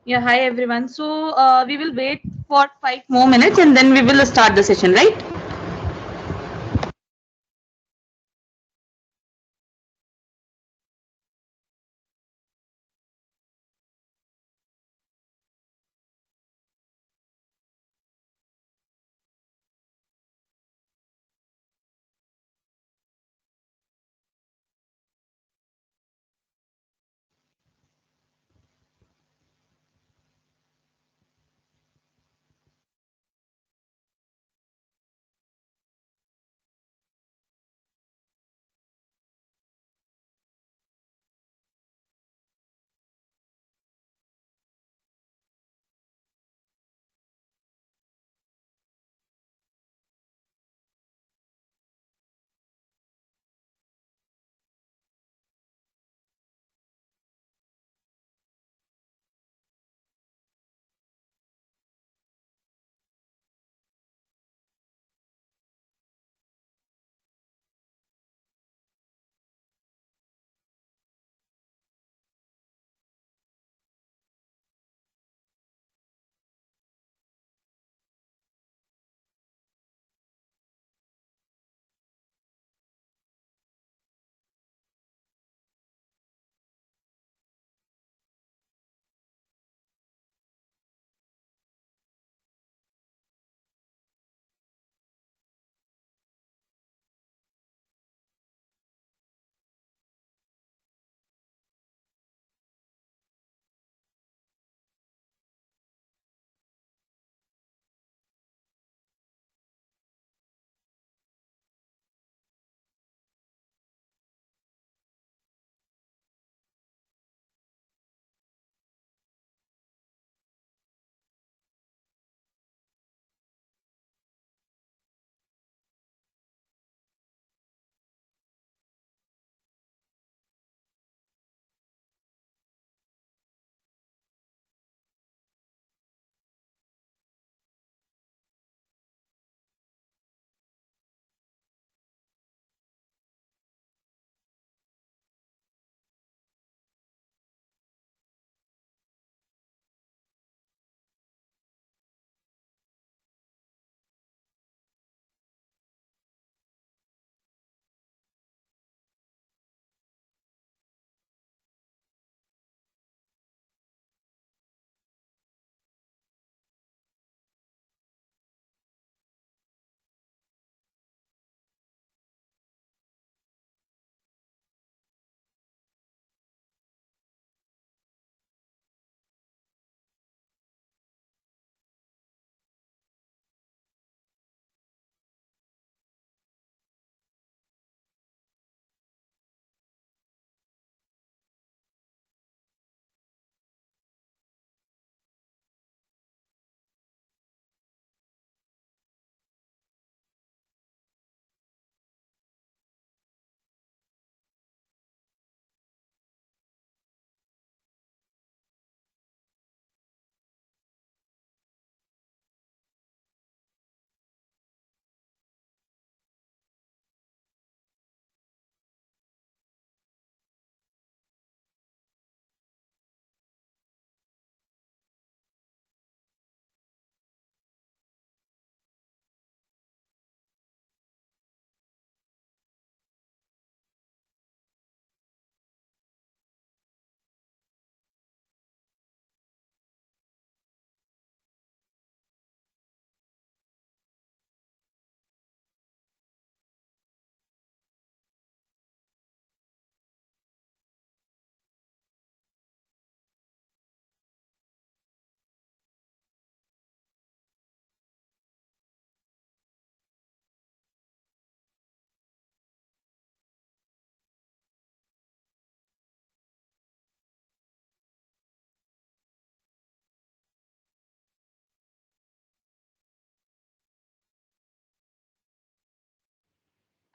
Yeah, hi everyone. So we will wait for 5 more minutes and then we will start the session, right?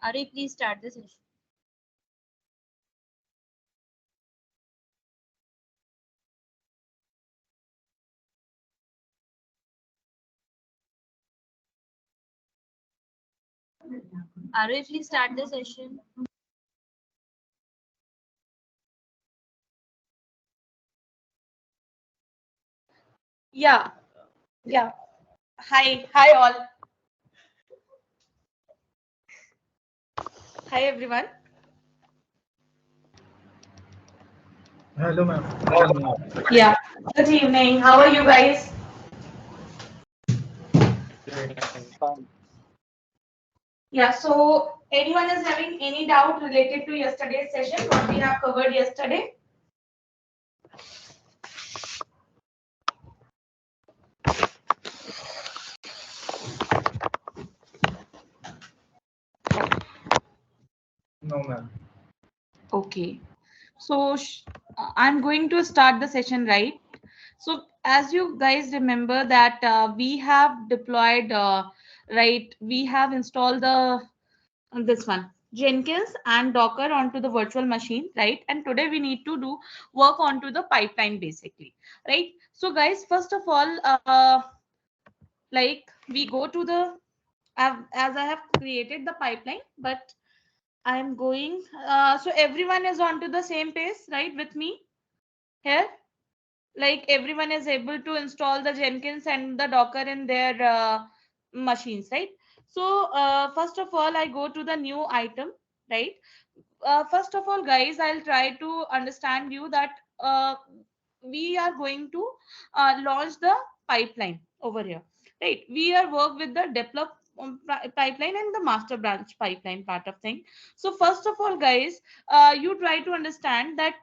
Ari, please start the session. Ari, please start the session. Yeah, yeah. Hi all. Hi everyone. Hello, ma'am. Good evening. Yeah. Good evening. How are you guys? Yeah. So, anyone is having any doubt related to yesterday's session? What we have covered yesterday? No, ma'am. Okay. So, I'm going to start the session, right? So, as you guys remember that we have deployed, right? We have installed the this one Jenkins and Docker onto the virtual machine, right? And today we need to do work onto the pipeline basically, right? So, guys, first of all, like we go to the as I have created the pipeline, but I'm going. So everyone is onto the same pace, right? With me here, like everyone is able to install the Jenkins and the Docker in their machines, right? So first of all, I go to the new item, right? First of all, guys, I'll try to understand you that we are going to launch the pipeline over here, right? We are work with the develop pipeline and the master branch pipeline part of thing. So first of all, guys, you try to understand that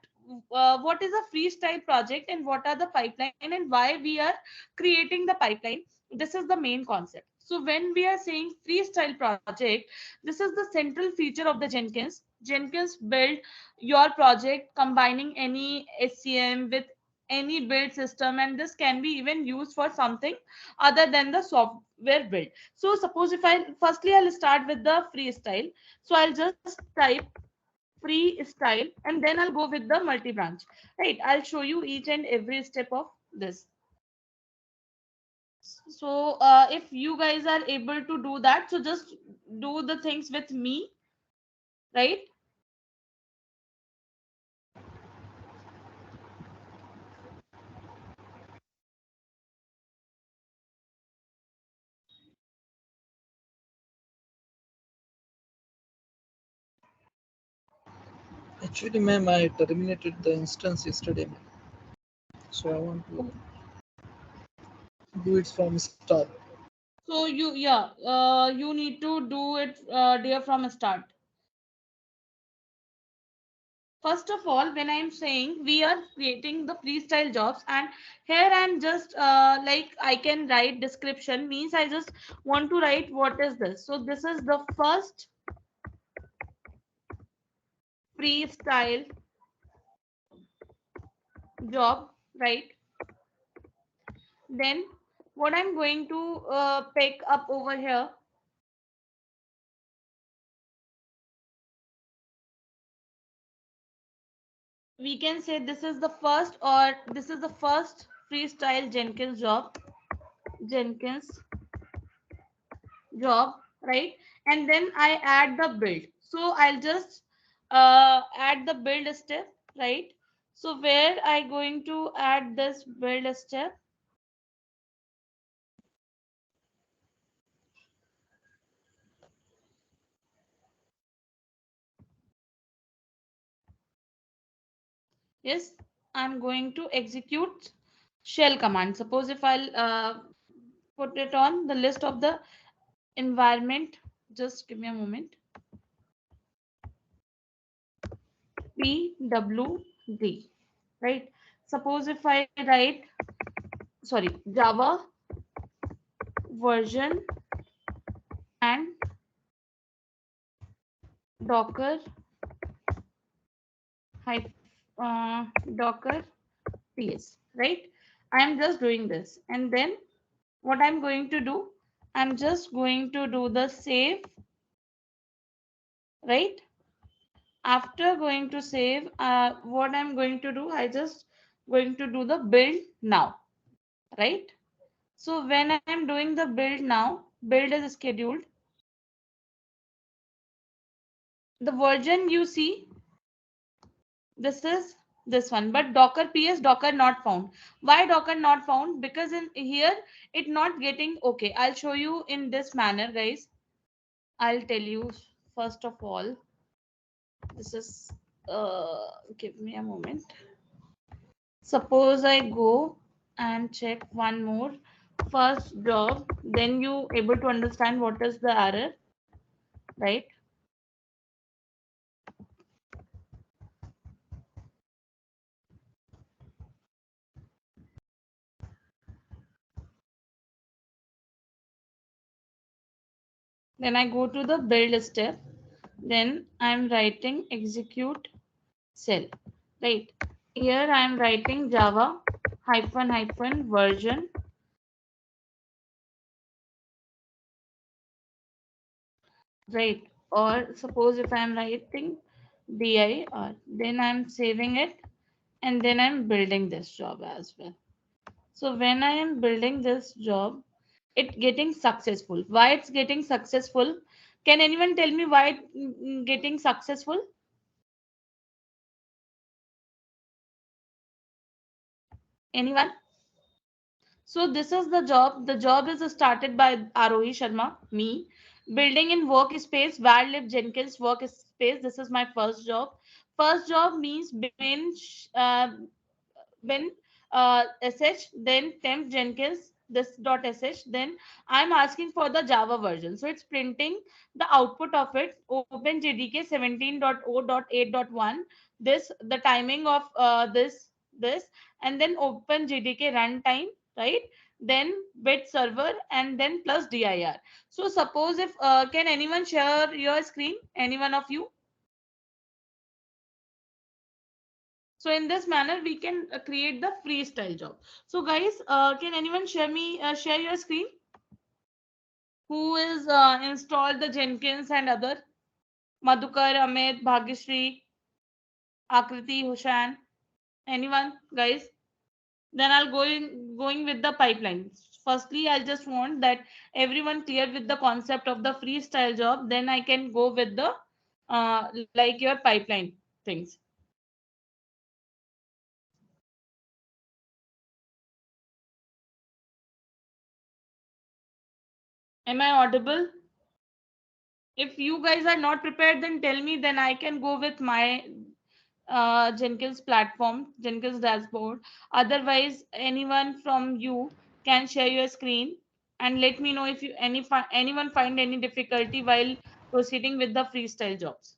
what is a freestyle project and what are the pipeline and why we are creating the pipeline. This is the main concept. So when we are saying freestyle project, this is the central feature of the Jenkins build your project combining any SCM with any build system, and this can be even used for something other than the software build. So suppose if I firstly I'll start with the freestyle. So I'll just type freestyle and then I'll go with the multi branch, right? I'll show you each and every step of this. So if you guys are able to do that, so just do the things with me, right? Actually, ma'am, I terminated the instance yesterday, ma'am. So I want to do it from start. So you, yeah, you need to do it, dear, from start. First of all, when I'm saying we are creating the freestyle jobs, and here I'm just like I can write description means I just want to write what is this. So this is the first freestyle job, right? Then what I'm going to pick up over here, we can say this is the first, or this is the first freestyle Jenkins job. Jenkins job, right? And then I add the build. So I'll just add the build step, right? So where I going to add this build step? Yes, I'm going to execute shell command. Suppose if I'll put it on the list of the environment, just give me a moment. PWD, right? Suppose if I write, sorry, Java version and Docker Docker ps, right? I'm just doing this, and then what I'm going to do, I'm just going to do the save, right? After going to save, what I'm going to do, I just going to do the build now, right? So when I'm doing the build now, build is scheduled. The version you see, this is this one, but docker ps docker not found. Why docker not found? Because in here it not getting. Okay, I'll show you in this manner, guys. I'll tell you. First of all, this is give me a moment. Suppose I go and check one more first job, then you able to understand what is the error, right? Then I go to the build step. Then I'm writing execute cell. Right. Here I'm writing Java hyphen hyphen version. Right. Or suppose if I'm writing dir, then I'm saving it and then I'm building this job as well. So when I am building this job, it getting successful. Why it's getting successful? Can anyone tell me why it getting successful? Anyone? So this is the job. The job is started by Arohi Sharma, me. Building in workspace, Wildlife Jenkins workspace. This is my first job. First job means when sh, then temp Jenkins this dot sh, then I'm asking for the Java version, so it's printing the output of it. Open jdk 17.0.8.1, this the timing of this, and then open jdk runtime, right? Then bit server and then plus dir. So suppose if can anyone share your screen, any one of you? So in this manner, we can create the freestyle job. So guys, can anyone share your screen? Who is installed the Jenkins and other? Madhukar, Amit, Bhagyashree, Akriti, Hushan. Anyone, guys? Then I'll going with the pipeline. Firstly, I just want that everyone clear with the concept of the freestyle job. Then I can go with the like your pipeline things. Am I audible? If you guys are not prepared, then tell me, then I can go with my Jenkins platform, Jenkins dashboard. Otherwise, anyone from you can share your screen and let me know if you anyone find any difficulty while proceeding with the freestyle jobs.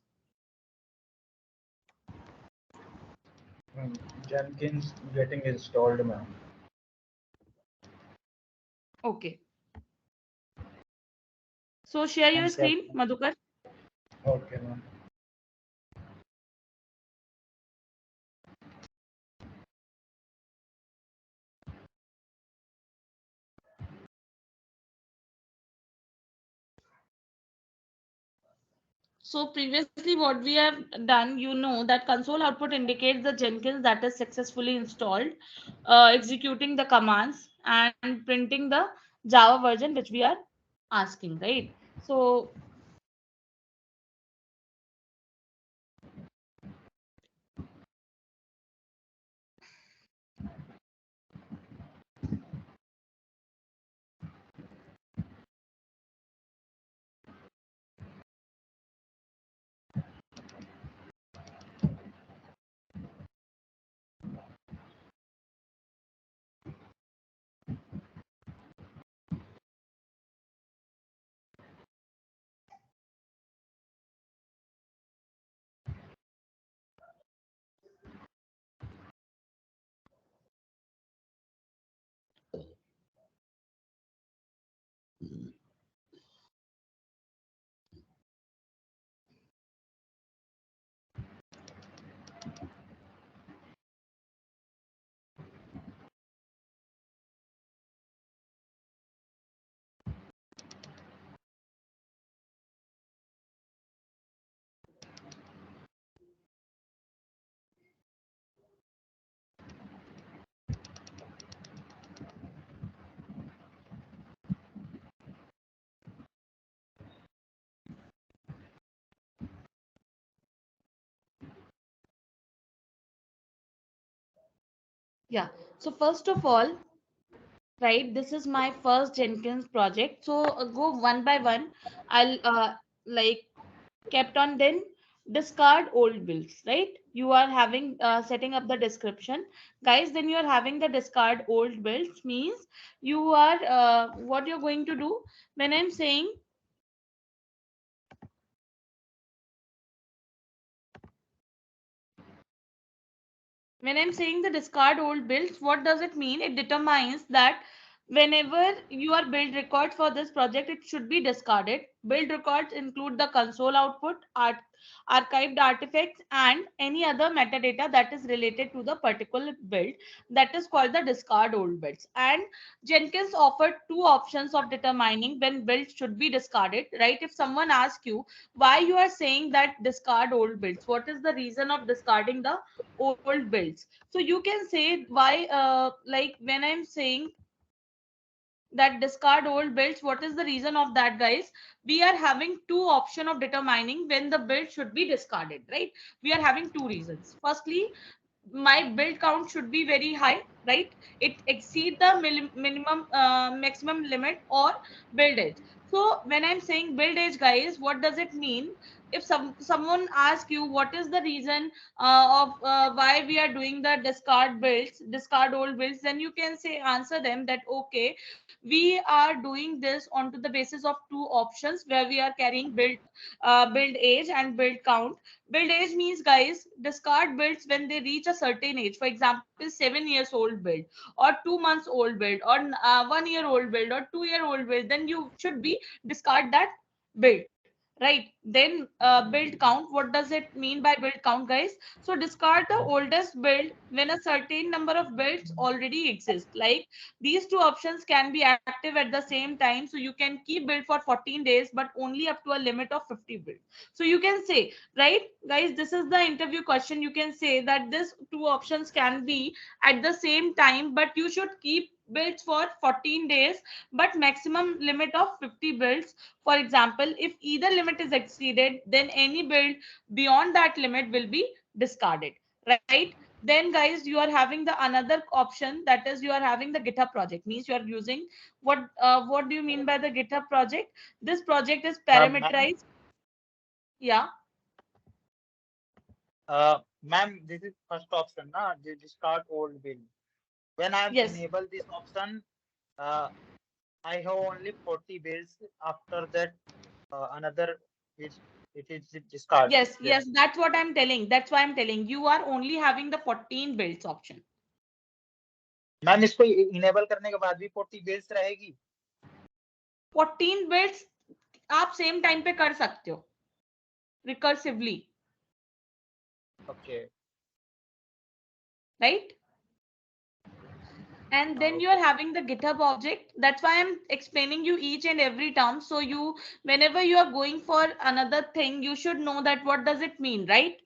Jenkins getting installed, ma'am. Okay. So share your One screen, second. Madhukar. Okay, ma'am. So previously what we have done, you know that console output indicates the Jenkins that is successfully installed, executing the commands and printing the Java version which we are asking, right? So Yeah. So first of all, right, this is my first Jenkins project. So go one by one. I'll like kept on then discard old bills, right? You are having setting up the description, guys. Then you are having the discard old bills means you are what you're going to do when I'm saying when I'm saying the discard old builds, what does it mean? It determines that whenever you are build record for this project, it should be discarded. Build records include the console output, archived artifacts, and any other metadata that is related to the particular build. That is called the discard old builds. And Jenkins offered two options of determining when builds should be discarded. Right? If someone asks you why you are saying that discard old builds, what is the reason of discarding the old builds? So you can say why like when I'm saying that discard old builds, what is the reason of that, guys? We are having two option of determining when the build should be discarded, right? We are having two reasons. Firstly, my build count should be very high, right? It exceed the minimum maximum limit or build age. So when I'm saying build age, guys, what does it mean? If someone asks you what is the reason of why we are doing the discard builds, discard old builds, then you can say answer them that okay, we are doing this onto the basis of two options where we are carrying build age and build count. Build age means, guys, discard builds when they reach a certain age. For example, 7 years old build, or 2 months old build, or 1 year old build, or 2 year old build. Then you should be discard that build, right? Then build count. What does it mean by build count, guys? So discard the oldest build when a certain number of builds already exist. Like these two options can be active at the same time. So you can keep build for 14 days, but only up to a limit of 50 build. So you can say, right, guys, this is the interview question. You can say that this two options can be at the same time, but you should keep builds for 14 days, but maximum limit of 50 builds. For example, if either limit is exceeded, then any build beyond that limit will be discarded, right? Then, guys, you are having the another option, that is you are having the GitHub project. Means you are using what do you mean by the GitHub project? This project is Ma'am, parameterized. Yeah. ma'am, this is first option, na? The discard old bill. When I am Yes. enable this option, uh, I have only 40 bills. After that, another is it is discard. Yes, Yes. yes, that's what I'm telling. That's why I'm telling you are only having the 14 builds option. Ma'am इसको enable करने के बाद भी 40 bills रहेगी 14 builds आप same time पे कर सकते हो recursively, okay right? And then you are okay having the GitHub object. That's why I'm explaining you each and every term. So you, whenever you are going for another thing, you should know that what does it mean, right?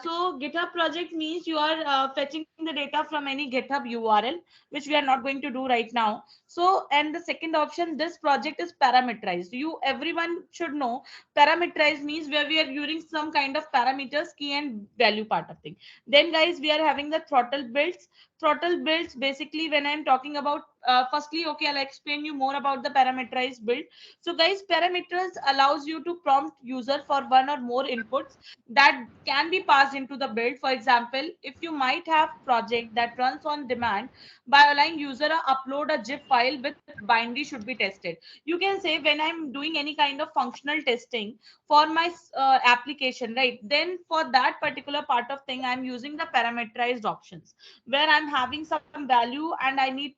So GitHub project means you are fetching the data from any GitHub URL, which we are not going to do right now. So, and the second option, this project is parameterized. You, everyone should know parameterized means where we are using some kind of parameters, key and value part of thing. Then, guys, we are having the throttle builds. Throttle builds basically when I'm talking about firstly, okay, I'll explain you more about the parameterized build. So, guys, parameters allows you to prompt user for one or more inputs that can be passed into the build. For example, if you might have project that runs on demand, by allowing user to upload a zip file with binary should be tested. You can say when I'm doing any kind of functional testing for my application, right? Then for that particular part of thing, I'm using the parameterized options where I'm having some value and I need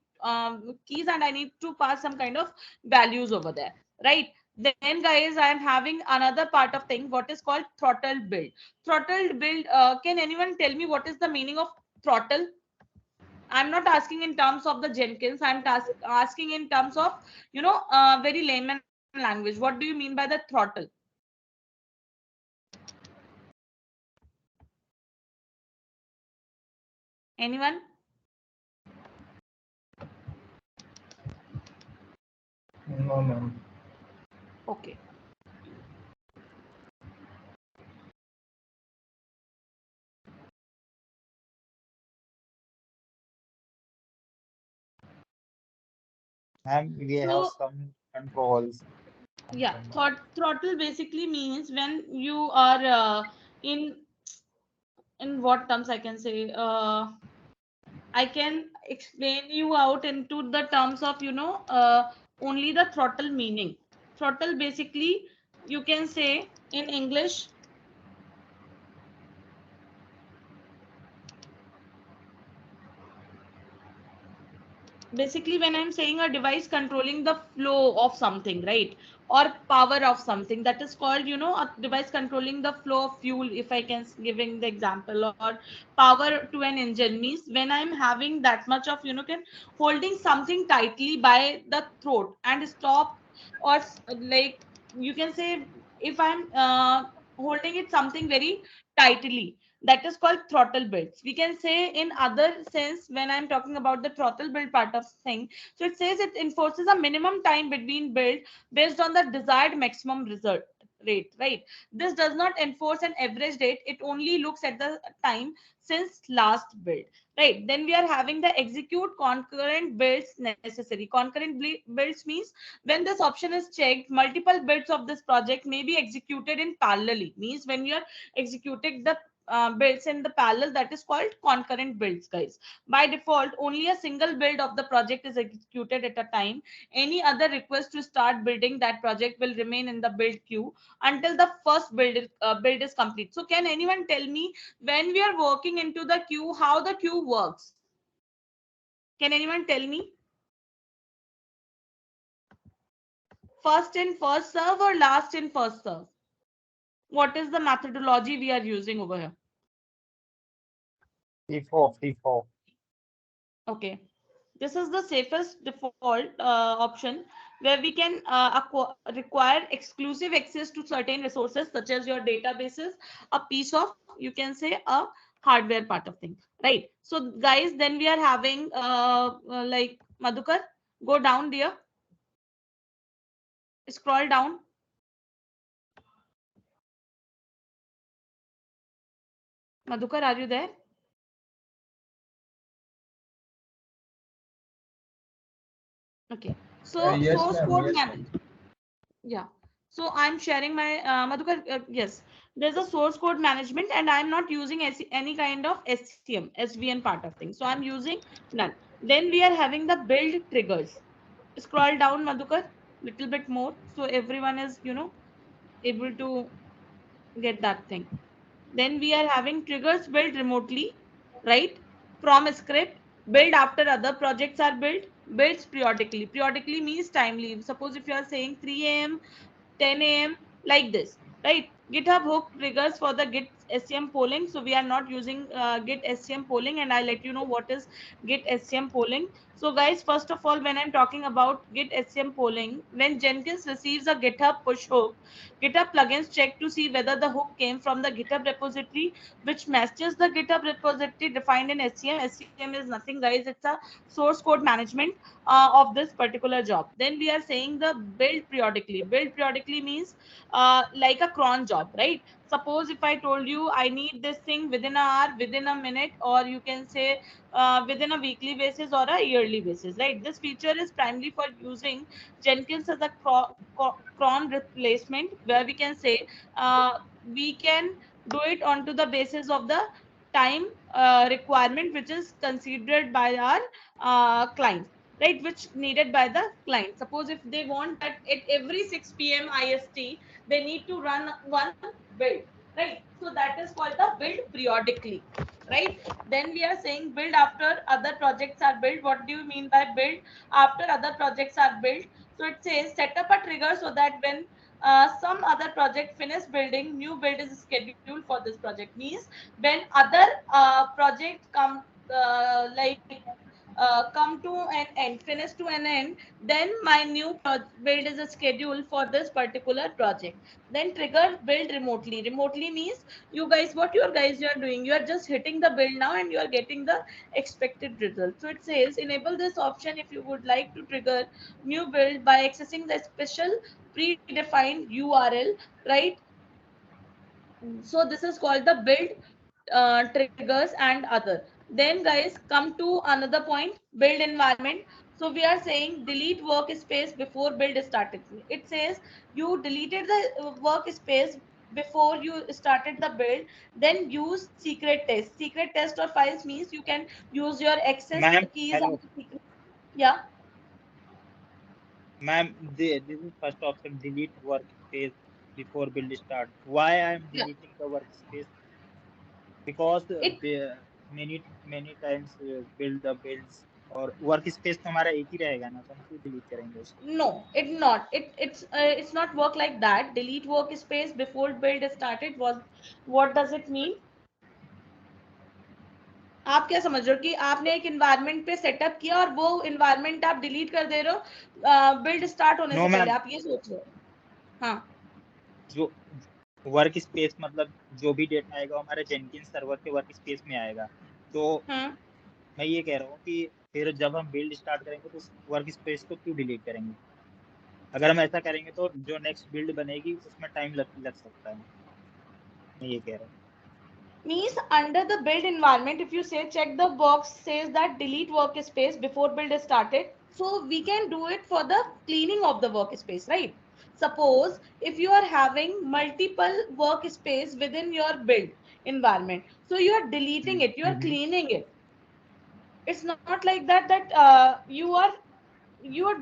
keys and I need to pass some kind of values over there, right? Then, guys, I am having another part of thing, what is called throttle build. Throttle build, can anyone tell me what is the meaning of throttle? I'm not asking in terms of the Jenkins. I'm asking in terms of, very layman language. What do you mean by the throttle? Anyone? No, ma'am. Okay. Ma'am, we have So some controls. yeah, Something. throttle basically means when you are in what terms I can say. I can explain you out into the terms of only the throttle meaning. Throttle basically you can say in English. Basically, when I'm saying a device controlling the flow of something, right, or power of something, that is called a device controlling the flow of fuel, if I can giving the example, or power to an engine means when I'm having that much of can holding something tightly by the throat and stop, or like you can say if I'm holding it something very tightly, that is called throttle builds. We can say in other sense when I'm talking about the throttle build part of thing. So it says it enforces a minimum time between build based on the desired maximum result rate, right? This does not enforce an average rate, it only looks at the time since last build, right? Then we are having the execute concurrent builds necessary. Concurrent builds means when this option is checked, multiple builds of this project may be executed in parallelly, means when you are executing the builds in the parallel, that is called concurrent builds, guys. By default, only a single build of the project is executed at a time. Any other request to start building that project will remain in the build queue until the first build is complete. So can anyone tell me, when we are working into the queue, how the queue works? Can anyone tell me? First in first serve or last in first serve? What is the methodology we are using over here? FIFO, FIFO. Okay. This is the safest default option where we can require exclusive access to certain resources such as your databases, a piece of, you can say, a hardware part of thing, right? So guys, then we are having like Madhukar, go down dear, scroll down. Madhukar, are you there? Okay. So Yes, source ma'am. code Yes, management. ma'am. Yeah. So I'm sharing my Madhukar. Yes, there's a source code management, and I'm not using any kind of SCM, SVN part of things. So I'm using none. Then we are having the build triggers. Scroll down, Madhukar, little bit more, so everyone is able to get that thing. Then we are having triggers built remotely, right? From a script, build after other projects are built, builds periodically. Periodically means timely. Suppose if you are saying 3 a.m., 10 a.m., like this, right? GitHub hook triggers for the Git SCM polling. So we are not using Git SCM polling, and I'll let you know what is Git SCM polling. So guys, first of all, when I'm talking about Git SCM polling, when Jenkins receives a GitHub push hook, GitHub plugins check to see whether the hook came from the GitHub repository, which matches the GitHub repository defined in SCM. SCM is nothing, guys. It's a source code management of this particular job. Then we are saying the build periodically. Build periodically means like a cron job, right? Suppose if I told you I need this thing within an hour, within a minute, or you can say within a weekly basis or a yearly basis, right? This feature is primarily for using Jenkins as a cron replacement, where we can say we can do it onto the basis of the time requirement which is considered by our client, right? Which needed by the client. Suppose if they want that at every 6 p.m. IST, they need to run one build, right? So that is called the build periodically, right? Then we are saying build after other projects are built. What do you mean by build after other projects are built? So it says set up a trigger so that when some other project finish building, new build is scheduled for this project. Means when other project come like come to an end, finish to an end, then my new build is a schedule for this particular project. Then trigger build remotely. Remotely means you guys, what you are doing, you are just hitting the build now and you are getting the expected result. So it says enable this option if you would like to trigger new build by accessing the special predefined URL, right? So this is called the build triggers and other. Then guys, come to another point, build environment. So we are saying delete workspace before build started. It says you deleted the workspace before you started the build, then use secret test. Secret test or files means you can use your access Ma'am, keys and hello. secret. Yeah. Ma'am, this is first option, delete workspace before build start. Why I am Yeah. deleting the workspace? Because It many times build the builds और workspace तो हमारा एक ही रहेगा ना, तो हम क्यों delete करेंगे उसको? no, it not. It's not work like that. Delete workspace before build started was what does it mean? आप क्या समझ रहे हो कि आपने एक इन्वायरमेंट पे सेटअप किया और वो इन्वायरमेंट आप डिलीट कर दे रहे हो बिल्ड स्टार्ट होने No से पहले, ma'am, आप ये सोच रहे हो? हाँ. जो वर्क स्पेस मतलब जो भी डेटा आएगा वो हमारे जेनकिंस सर्वर के वर्क स्पेस में आएगा। तो मैं ये कह रहा हूँ कि फिर जब हम बिल्ड स्टार्ट करेंगे तो उस वर्क स्पेस को क्यों डिलीट करेंगे? अगर हम ऐसा करेंगे तो जो नेक्स्ट बिल्ड बनेगी उसमें टाइम लग सकता है। मैं ये कह रहा हूँ। Means under the build environment, if you say check the box says that delete workspace before build is started, so we can do it for the cleaning of the workspace, right? Suppose if you are having multiple workspace within your build environment, so you are deleting it, you are cleaning it. It's not like that you are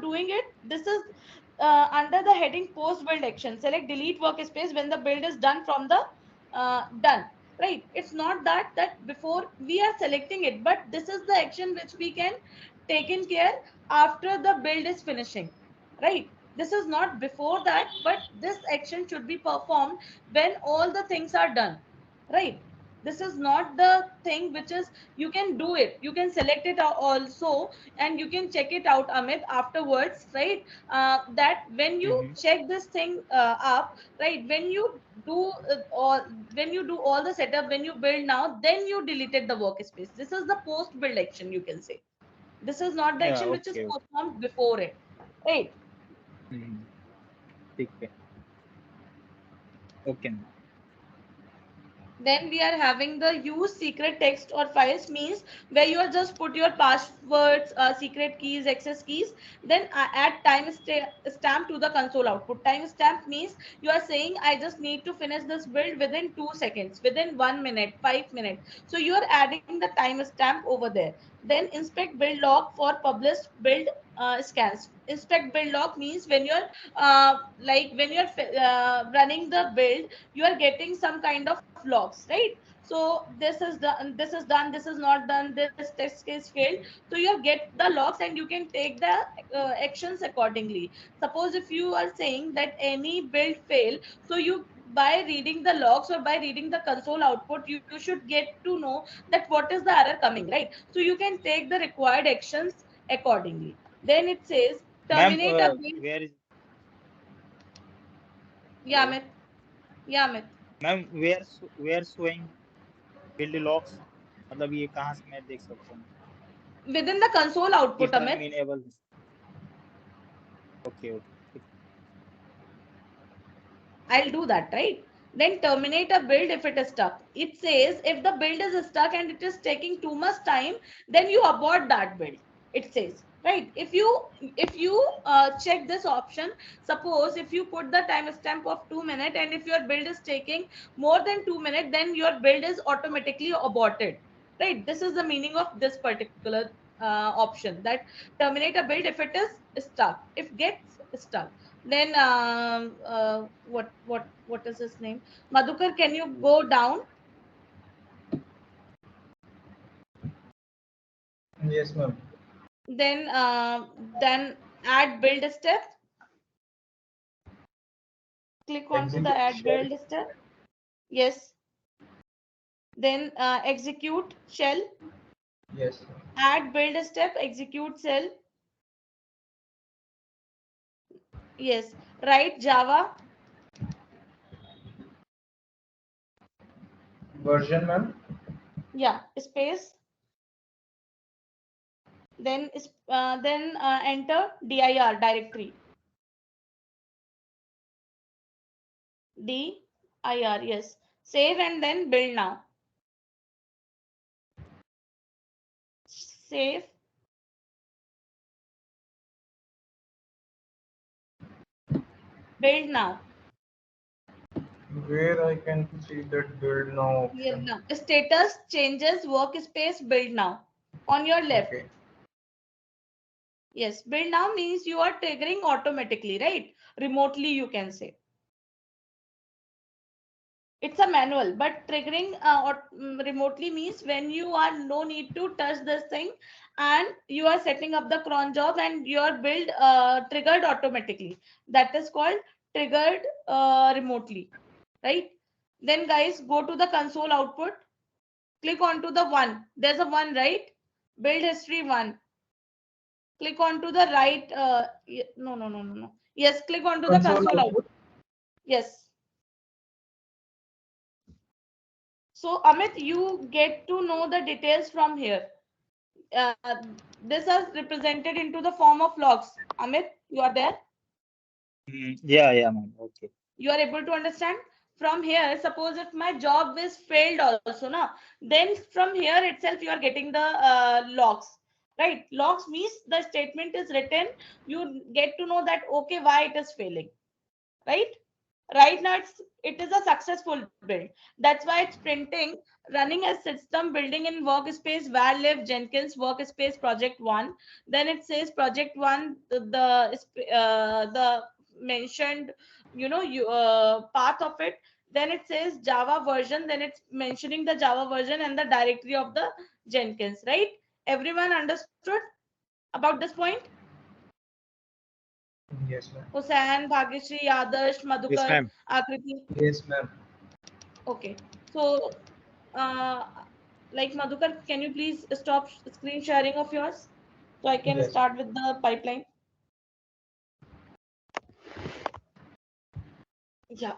doing it. This is under the heading post build action. Select delete workspace when the build is done from the done, right? It's not that before we are selecting it, but this is the action which we can taken care after the build is finishing, right? This is not before that, but this action should be performed when all the things are done, right? This is not the thing which is you can do it, you can select it also, and you can check it out, Amit, afterwards, right? That when you check this thing up, right, when you do all when you do all the setup, when you build now, then you deleted the workspace. This is the post build action, you can say. This is not the Yeah, action which is okay, okay. performed before it, right? ठीक है. Okay. Then we are having the use secret text or files, means where you are just put your passwords, secret keys, access keys, then add stamp to the console output. Time stamp means you are saying I just need to finish this build within 2 seconds, within 1 minute, 5 minutes. So you are adding the time stamp over there. Then inspect build log for published build scans. Inspect build log means when you're like when you're running the build, you are getting some kind of logs, right? So this is done, this is done, this is not done, this test case failed. So you get the logs and you can take the actions accordingly. Suppose if you are saying that any build fail, so you by reading the logs or by reading the console output, you should get to know that what is the error coming, right? So you can take the required actions accordingly. Then it says Ma'am, terminate a build. where is Yeah, hello? Amit. Yeah, Amit. Ma'am, where showing build logs? मतलब ये कहाँ से मैं देख सकता हूँ? Within the console output, If I Amit. am enable this. Okay, okay. I'll do that, right? Then terminate a build if it is stuck. It says if the build is stuck and it is taking too much time, then you abort that build. It says, right? If you check this option, suppose if you put the timestamp of 2 minutes and if your build is taking more than 2 minutes, then your build is automatically aborted. Right? This is the meaning of this particular option, that terminate a build if it is stuck. If gets stuck, then what is his name? Madhukar, can you go down? Yes, ma'am. Then add build step. Click onto the Execute add shell. build step. Yes. Then execute shell. Yes. Add build step. Execute shell. Yes. Write Java. Version, ma'am. Yeah. Space. Then enter dir directory. dir. Yes. Save and then build now. Save. Build now. Where I can see that build now Here option. now. Status changes workspace build now. On your left. Okay. Yes, build now means you are triggering automatically, right? Remotely, you can say. It's a manual, but triggering remotely means when you are no need to touch this thing and you are setting up the cron job and your build triggered automatically. That is called triggered remotely, right? Then guys, go to the console output. Click onto the one. There's a one, right? Build history one. Click onto the right. No. Yes, click onto the Console console output. output. Yes. So Amit, you get to know the details from here. Uh, this is represented into the form of logs. Amit, you are there? Yeah, ma'am. Okay. You are able to understand? From here, suppose if my job is failed also, na, then from here itself you are getting the logs. Right? Logs means the statement is written. You get to know that, okay, why it is failing. Right? Right now it is a successful build. That's why it's printing running a system building in workspace var live Jenkins workspace project one. Then it says project one, the mentioned, path of it. Then it says Java version, then it's mentioning the Java version and the directory of the Jenkins, right? Everyone understood about this point? Yes, ma'am. Hussain, Bhagyashree, Adarsh, Yes, Madhukar, ma'am. Akriti. Yes, ma'am. Okay. So, uh, like Madhukar, can you please stop screen sharing of yours so I can Yes. start with the pipeline? Yeah.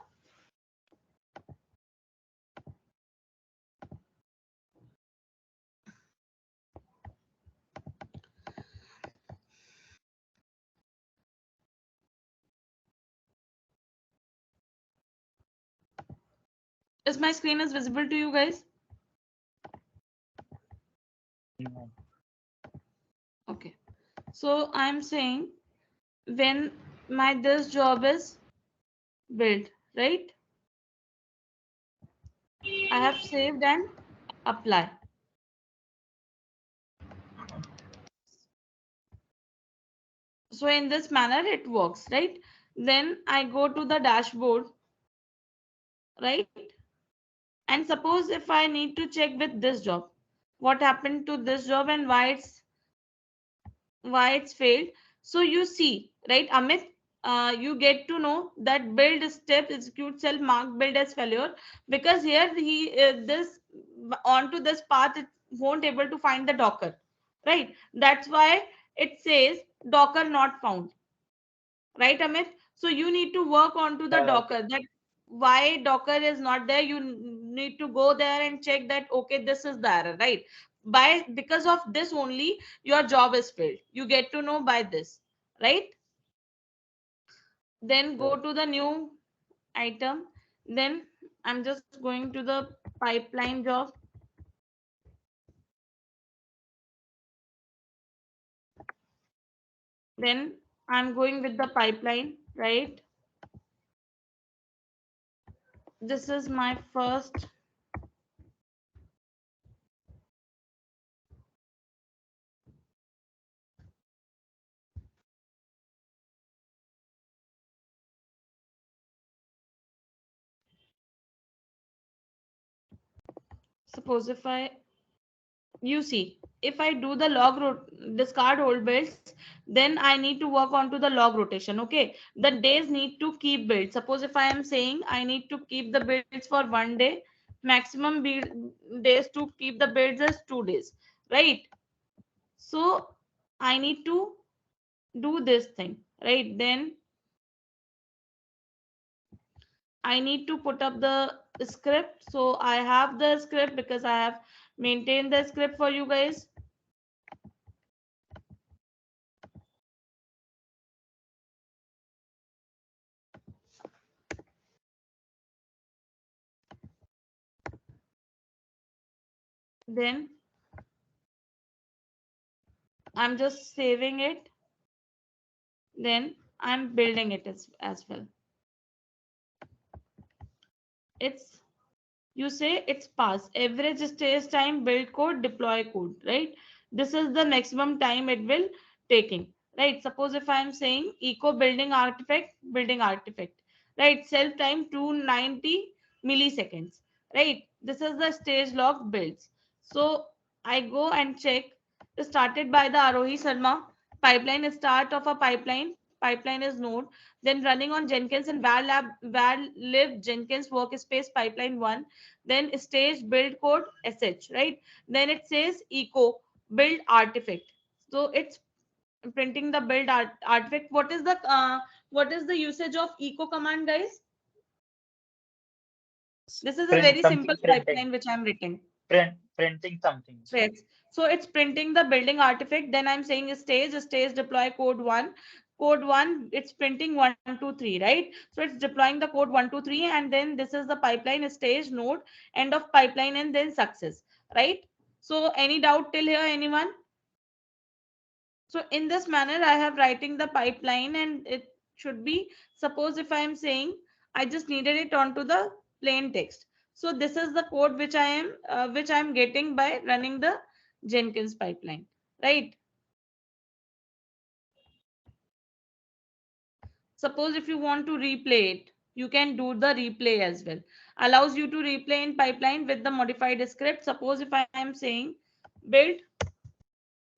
Is my screen is visible to you guys? No. Okay. So I'm saying when my this job is built, right? I have saved and apply. So in this manner it works, right? Then I go to the dashboard, right? And suppose if I need to check with this job, what happened to this job and why it's failed. So you see, right, Amit, you get to know that build step execute cell mark build as failure because here he this onto this path it won't able to find the Docker, right? That's why it says Docker not found, right, Amit? So you need to work onto the Yeah. Docker that why Docker is not there. You need to go there and check that okay, this is the error, right? By because of this only your job is failed. You get to know by this, right? Then go to the new item. Then I'm just going to the pipeline job. Then I'm going with the pipeline, right? This is my first. Suppose if I you see if I do the discard hold builds, then I need to work onto the log rotation. Okay, the days need to keep build. Suppose if I am saying I need to keep the builds for 1 day, maximum days to keep the builds is 2 days, right? So I need to do this thing, right? Then I need to put up the script. So I have the script because I have maintained the script for you guys. Then I'm just saving it. Then I'm building it as well. It's you say it's pass average stage time build code deploy code, right? This is the maximum time it will taking, right? Suppose if I am saying eco building artifact, right? Self time 290 milliseconds, right? This is the stage log builds. So I go and check started by the Arohi Sharma pipeline. Start of a pipeline is node, then running on Jenkins and var lib Jenkins workspace pipeline 1, then stage build code sh, right? Then it says echo build artifact. So it's printing the artifact. What is the usage of echo command, guys? This is a Print very simple something, printing, pipeline which I'm writing. printing something. Yes. So it's printing the building artifact. Then I'm saying stage deploy code one. Code one, it's printing 1, 2, 3, right? So it's deploying the code 1, 2, 3, and then this is the pipeline stage node, end of pipeline, and then success, right? So any doubt till here, anyone? So in this manner, I have writing the pipeline, and it should be, suppose if I am saying I just needed it onto the plain text. So this is the code which I am getting by running the Jenkins pipeline, right? Suppose if you want to replay it, you can do the replay as well. Allows you to replay in pipeline with the modified script. Suppose if I am saying build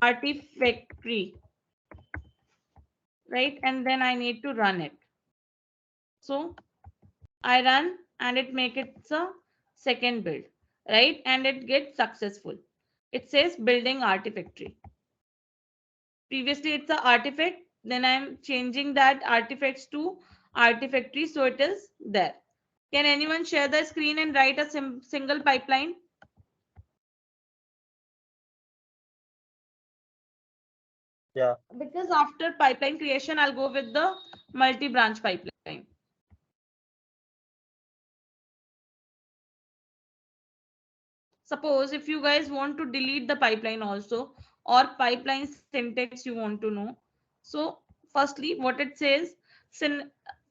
artifactory, right? And then I need to run it. So I run and it make it a second build, right? And it gets successful. It says building artifactory. Previously it's a artifact. Then I'm changing that artifacts to artifactory. So it is there. Can anyone share the screen and write a single pipeline? Yeah. Because after pipeline creation, I'll go with the multi-branch pipeline. Suppose if you guys want to delete the pipeline also, or pipeline syntax you want to know. So firstly, what it says,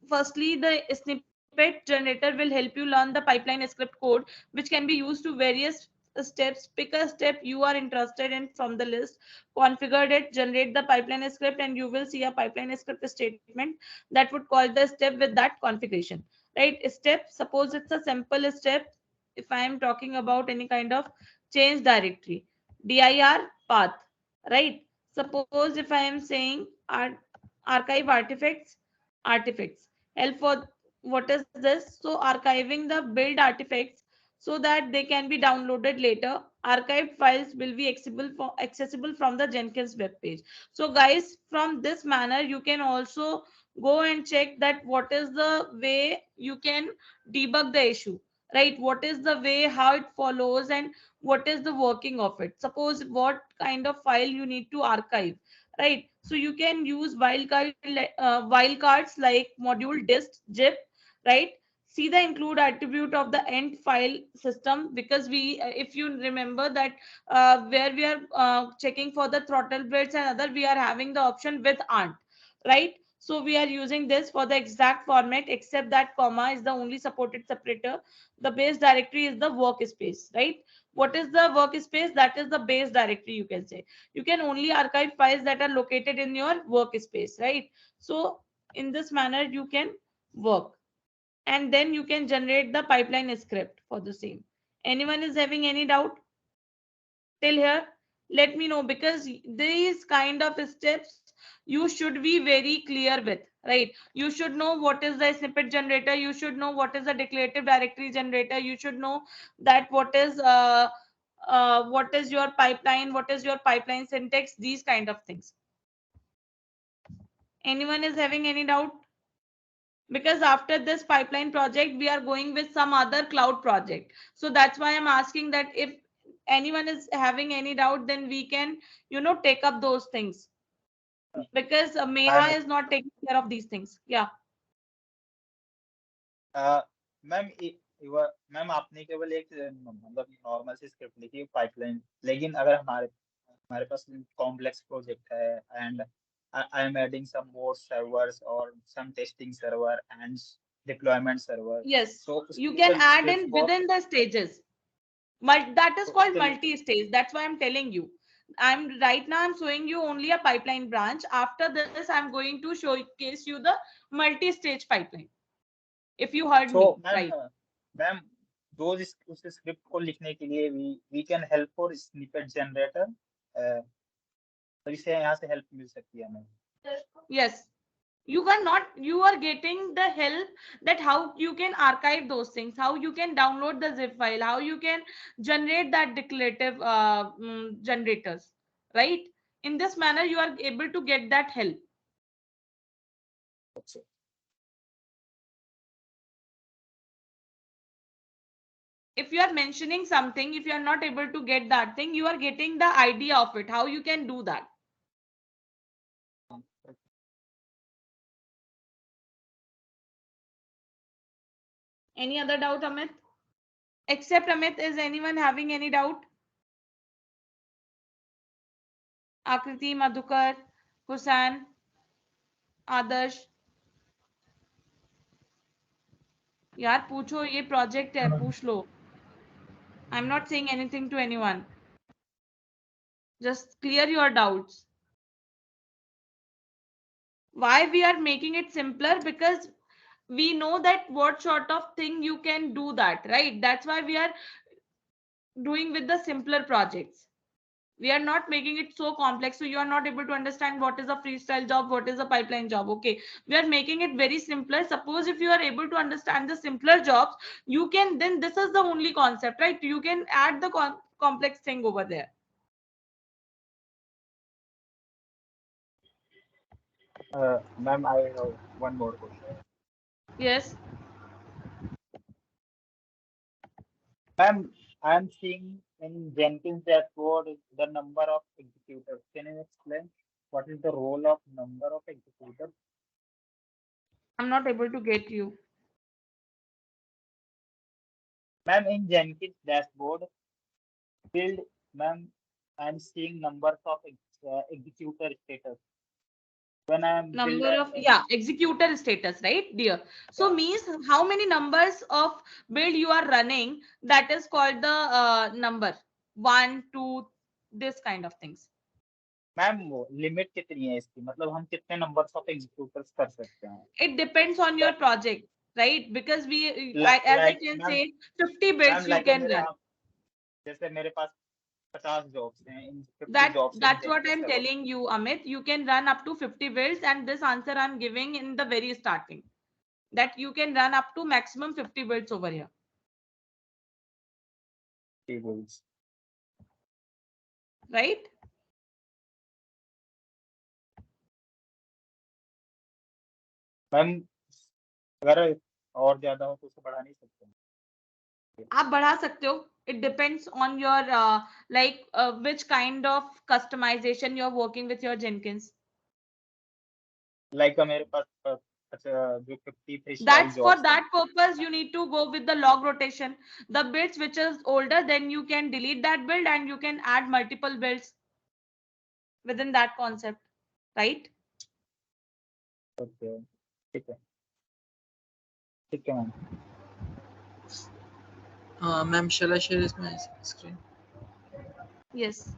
firstly, the snippet generator will help you learn the pipeline script code, which can be used to various steps. Pick a step you are interested in from the list, configure it, generate the pipeline script, and you will see a pipeline script statement that would call the step with that configuration, right? Step, suppose it's a simple step. If I am talking about any kind of change directory, dir path, right? Suppose if I am saying archive artifacts help for, what is this? So archiving the build artifacts so that they can be downloaded later. Archived files will be accessible from the Jenkins web page. So guys, from this manner you can also go and check that what is the way you can debug the issue, right? What is the way how it follows, and what is the working of it? Suppose what kind of file you need to archive, right? So you can use wildcards like module dist zip, right? See the include attribute of the end file system, because we if you remember that where we are checking for the throttle bits and other, we are having the option with ant, right? So we are using this for the exact format, except that comma is the only supported separator. The base directory is the workspace, right? What is the workspace? That is the base directory, you can say. You can only archive files that are located in your workspace, right? So in this manner you can work, and then you can generate the pipeline script for the same. Anyone is having any doubt till here? Let me know, because these kind of steps you should be very clear with, right? You should know what is the snippet generator, you should know what is the declarative directory generator, you should know that what is your pipeline, what is your pipeline syntax, these kind of things. Anyone is having any doubt? Because after this pipeline project we are going with some other cloud project, so that's why I'm asking that if anyone is having any doubt, then we can take up those things, because I'm Meha is not taking care of these things. Yeah. Ma'am ma'am आपने केवल एक मतलब normal C script लिखी pipeline, लेकिन अगर हमारे हमारे पास कॉम्प्लेक्स प्रोजेक्ट है and I am adding some more servers और some testing server and deployment server. Yes, So you उसके can लिए add script in बहुत within the stages. That is तो called उसके लिए multi-stage. That's why I'm telling you. I'm right now. I'm showing you only a pipeline branch. After this, I'm going to showcase you the multi-stage pipeline. If you heard so me ma'am right. Ma'am those उस script को लिखने के लिए we can help for snippet generator. तो इससे यहाँ से help मिल सकती है हमें. Yes. You are getting the help that how you can archive those things, how you can download the zip file, how you can generate that declarative generators, right? In this manner, you are able to get that help. Okay. If you are mentioning something, if you are not able to get that thing, you are getting the idea of it, how you can do that. Any other doubt, Amit? Except Amit, is anyone having any doubt? Akriti, Madhukar, Hussain, Adarsh. यार पूछो, ये project है, पूछ लो. I'm not saying anything to anyone. Just clear your doubts. Why we are making it simpler? Because we know that what sort of thing you can do that, right? That's why we are doing with the simpler projects. We are not making it so complex, so you are not able to understand what is a freestyle job, what is a pipeline job. Okay, we are making it very simpler. Suppose if you are able to understand the simpler jobs, you can, then this is the only concept, right? You can add the complex thing over there. Ma'am, I have one more question. Yes. Ma'am, I am seeing in Jenkins dashboard the number of executors. Can you explain what is the role of number of executors? I'm not able to get you. Ma'am, in Jenkins dashboard build, ma'am, I am seeing numbers of executor status. When I am build Number of, yeah, executor status, right, dear? So means how many numbers of build you are running, that is called the number 1 2, this kind of things. Ma'am limit कितनी है इसकी, मतलब हम कितने numbers of executors कर सकते हैं? It depends on your project, right? Because as I can ma'am, say 50 builds you can run. जैसे मेरे पास 50 जॉब्स हैं, इन 50 jobs That's what I'm telling you, Amit. You can run up to 50 builds, and this answer I'm giving in the very starting, that you can run up to maximum 50 builds over here, right? Ma'am अगर और ज्यादा हो तो उसे बढ़ा नहीं सकते? आप बढ़ा सकते हो. It depends on your which kind of customization you're working with your Jenkins. Like मेरे पास जो 50 freestyle That's for jobs that purpose you need to go with the log rotation. The builds which is older, then you can delete that build and you can add multiple builds within that concept, right? Okay, ठीक है, ठीक है ma'am. Ma'am, shall I share my screen? Yes.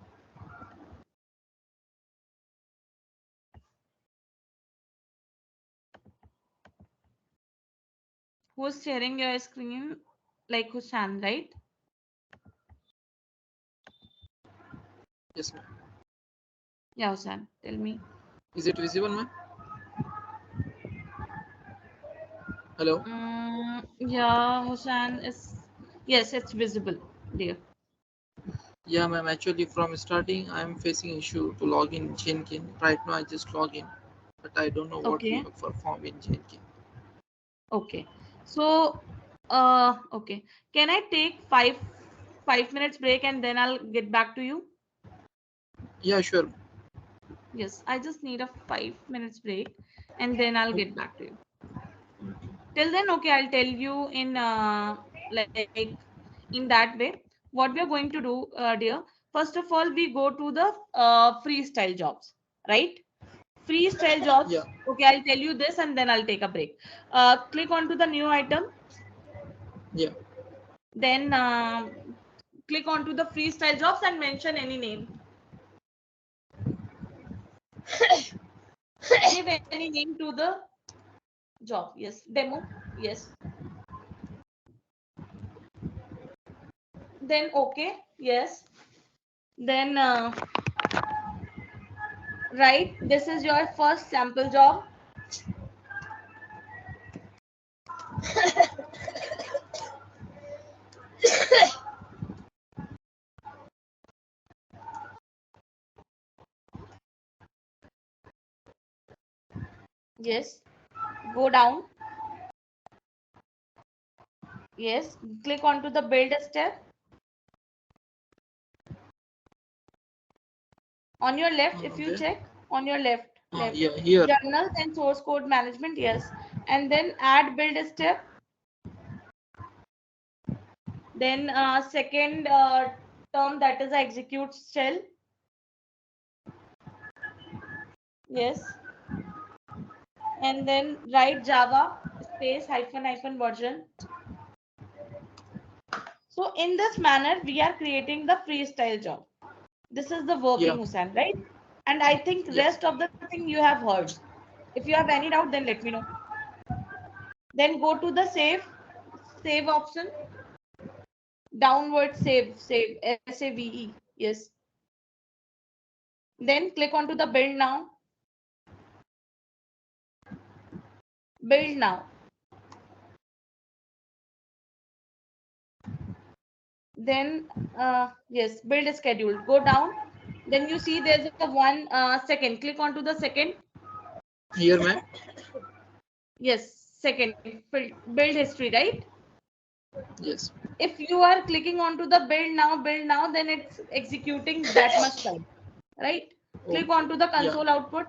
Who's sharing your screen? Like Hushan, right? Yes, ma'am. Yeah, Hushan, tell me. Is it visible, ma'am? Hello? Yeah, Hushan is. Yes, it's visible, dear. Yeah, ma'am. Actually, from starting, I'm facing issue to log in Jenkins. Right now, I just log in, but I don't know what we Okay. have performed in Jenkins. Okay. So, okay. Can I take 5 minutes break and then I'll get back to you? Yeah, sure. Yes, I just need a 5 minutes break and then I'll get back to you. Till then, okay, I'll tell you in like in that way what we are going to do, dear. First of all, we go to the freestyle jobs, right? freestyle jobs. Yeah. Okay, I'll tell you this and then I'll take a break. Click onto the new item. Yeah. Then click onto the freestyle jobs and mention any name. Give any name to the job. Yes. Demo. Yes. Then okay. Yes. Then right. This is your first sample job. Yes. Go down. Yes. Click onto the build step. On your left, if you There. check, on your left, Yeah, here. journals and source code management, yes. And then add build step. Then second term, that is execute shell. Yes. And then write Java space hyphen version. So in this manner, we are creating the freestyle job. This is the working, Yeah. Hussain, right? And I think Yeah. rest of the thing you have heard. If you have any doubt, then let me know. Then go to the save option. Downward save, SAVE. Yes. Then click onto the build now. Build now. Then yes, build is scheduled. Go down. Then you see there's a 1 second. Click onto the second. Here, ma'am. Yes, second. Build history, right? Yes. If you are clicking onto the build now, then it's executing that much time, right? Click onto the console output.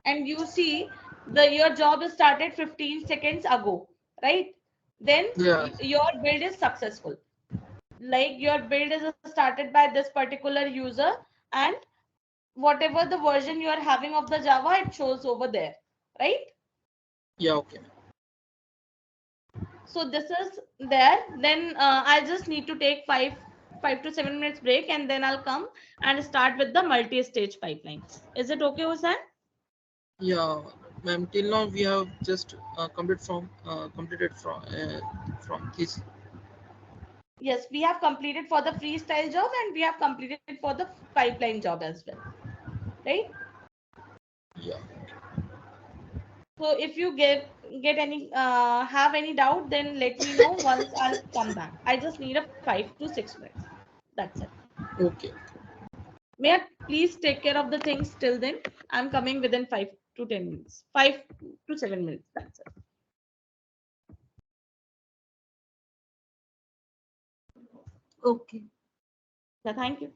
And you see your job is started 15 seconds ago, right? Then Yeah. your build is successful. Like your build is started by this particular user, and whatever the version you are having of the Java, it shows over there, right? Yeah. Okay. So this is there. Then I just need to take 5 to 7 minutes break, and then I'll come and start with the multi-stage pipeline. Is it okay, Hussain? Yeah, ma'am. Till now we have just completed from this. Yes, we have completed for the freestyle job and we have completed for the pipeline job as well, right? Yeah. So if you get any have any doubt, then let me know once I'll come back. I just need a 5 to 6 minutes. That's it. Okay. May I please take care of the things till then? I'm coming within 5 to 10 minutes. 5 to 7 minutes. That's it. Okay. Yeah, thank you.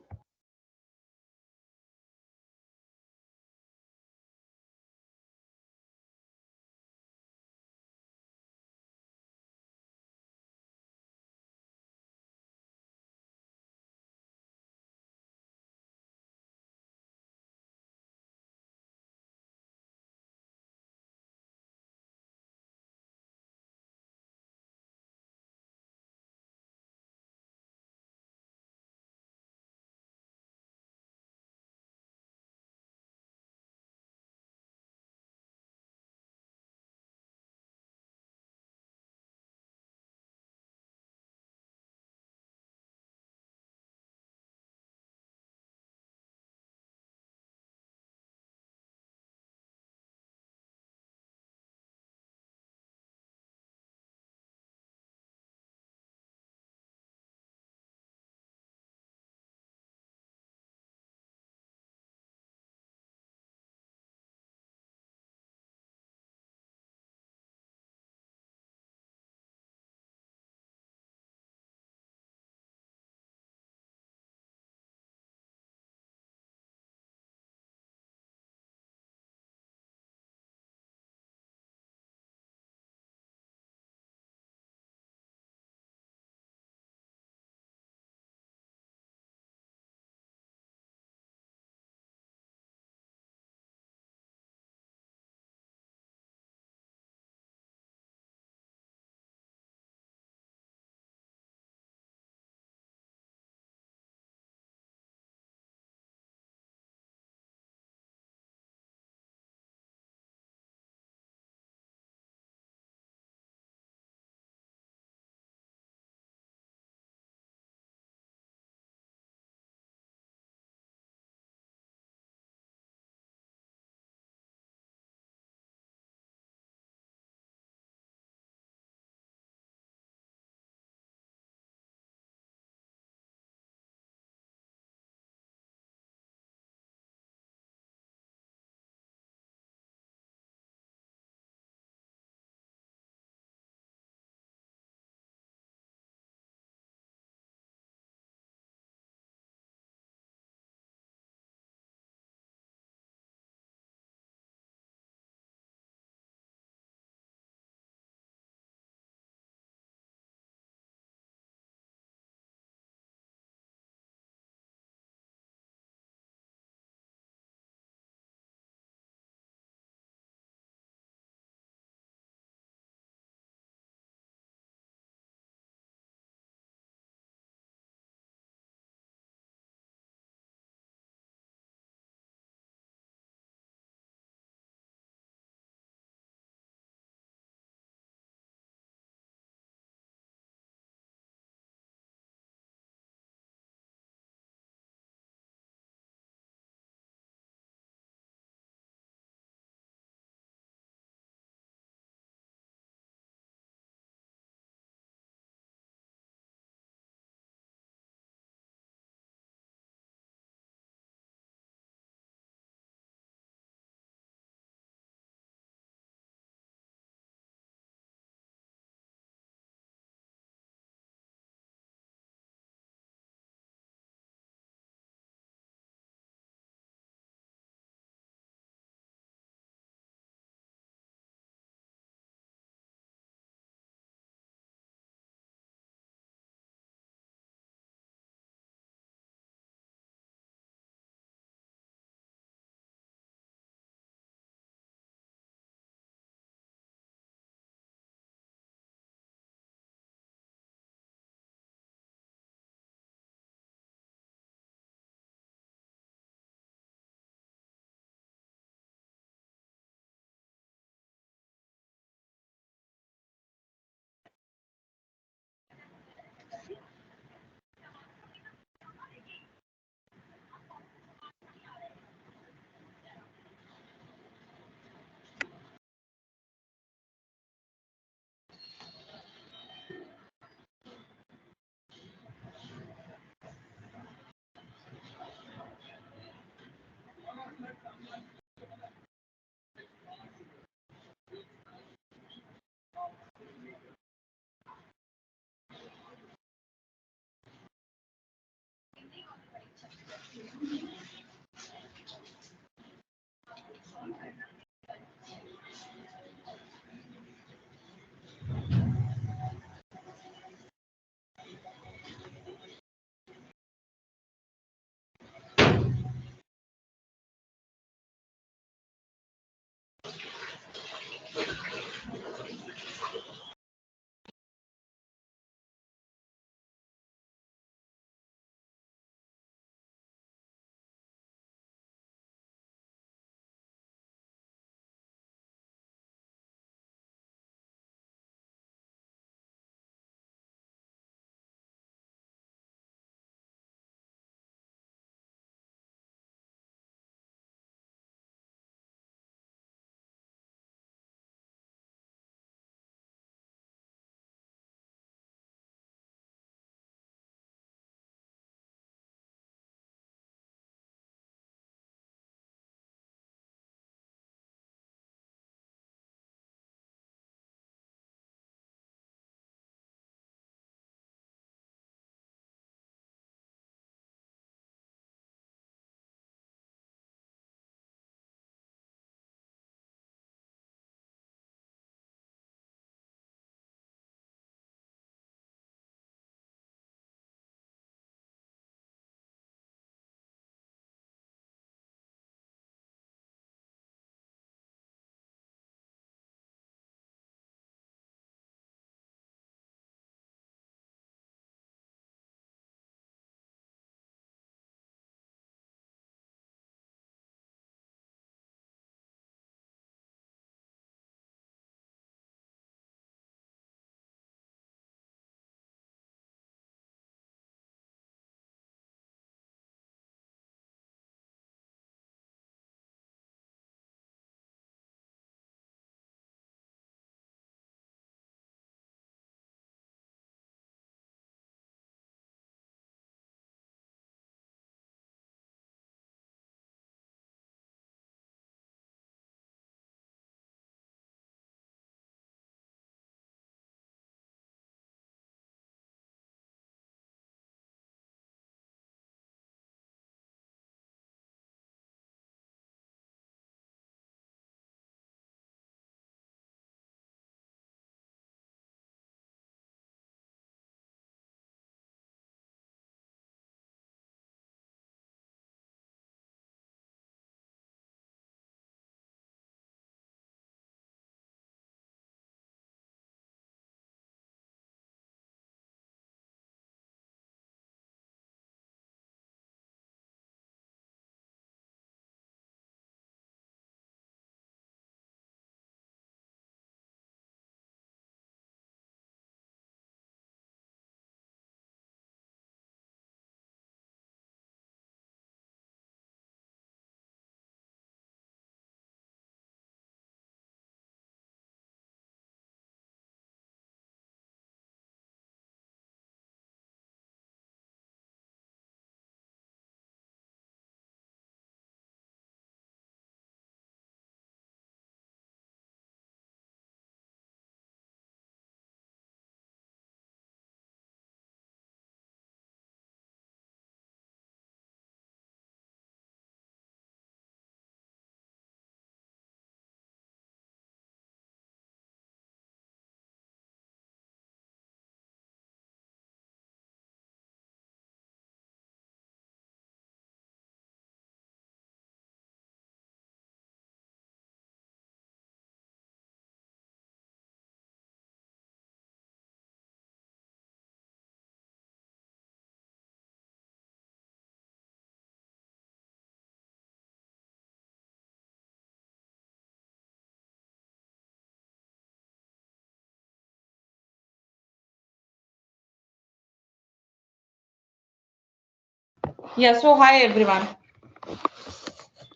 Yeah, so hi everyone.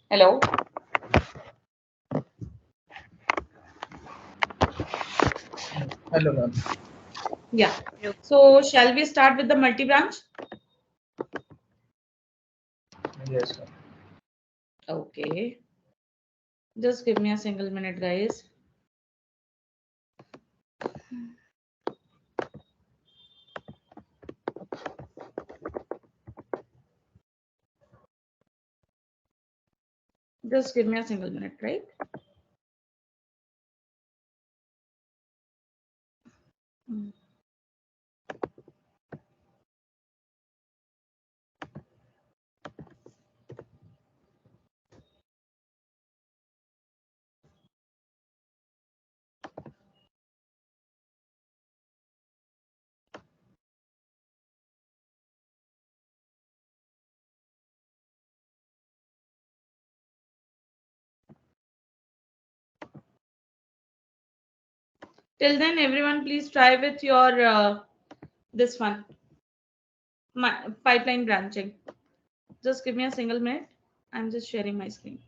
Hello. Hello, ma'am. Yeah. So shall we start with the multi-branch? Yes, sir. Okay. Just give me a single minute, guys. Just give me a single minute, right? Mm. Till then, everyone, please try with your this one, my pipeline branching. Just give me a single minute. I'm just sharing my screen.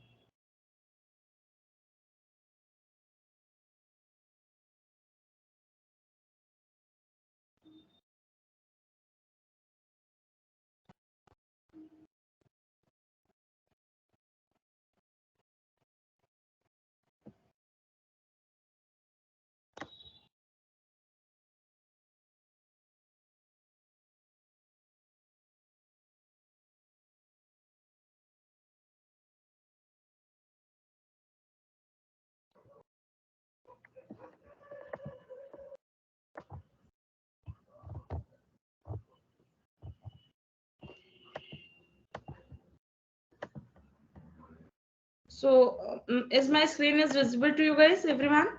So, is my screen is visible to you guys, everyone?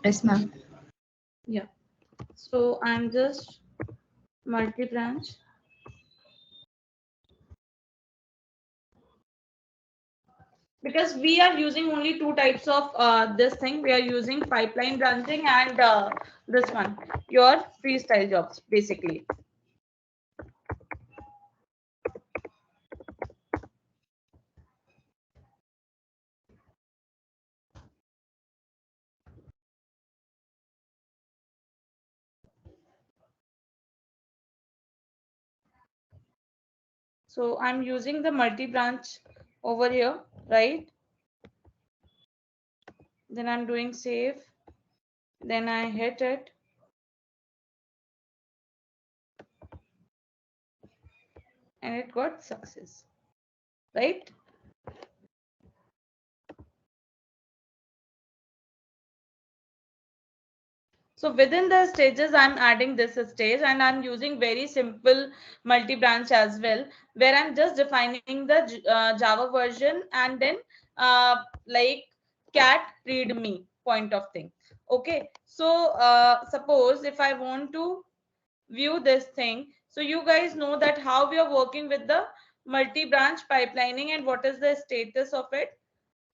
Yes, ma'am. Yeah. So I'm just multi-branch. Because we are using only two types of this thing. We are using pipeline branching and this one, your freestyle jobs, basically. So I'm using the multi-branch over here, right? Then I'm doing save. Then I hit it. And it got success, right? So within the stages, I'm adding this stage and I'm using very simple multi-branch as well, where I'm just defining the Java version and then like cat read me point of thing. Okay, so suppose if I want to view this thing, so you guys know that how we are working with the multi-branch pipelining and what is the status of it.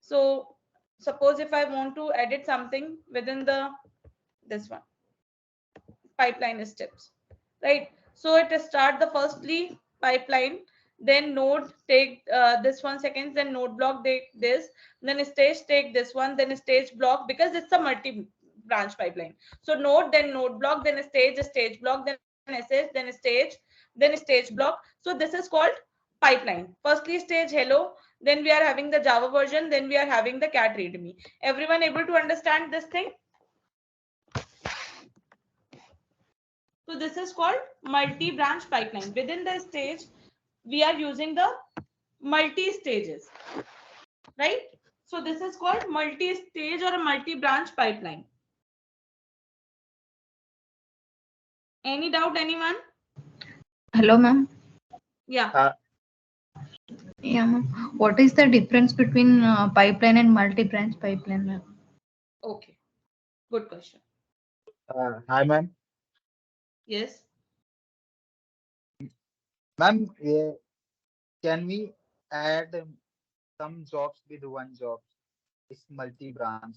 So suppose if I want to edit something within the this one pipeline steps, right? So it start the firstly pipeline, then node take this 1 second, then node block take this, then stage take this one, then stage block, because it's a multi branch pipeline. So node, then node block, then stage block, then ss, then stage block. So this is called pipeline. Firstly stage hello, then we are having the Java version, then we are having the cat readme. Everyone able to understand this thing? So this is called multi-branch pipeline. Within the stage, we are using the multi-stages, right? So this is called multi-stage or a multi-branch pipeline. Any doubt, anyone? Hello, ma'am. Yeah. Yeah, ma'am. What is the difference between pipeline and multi-branch pipeline, ma'am? Okay. Good question. Hi, ma'am. Yes. Ma'am, can we add some jobs with one job? It's multi-branch.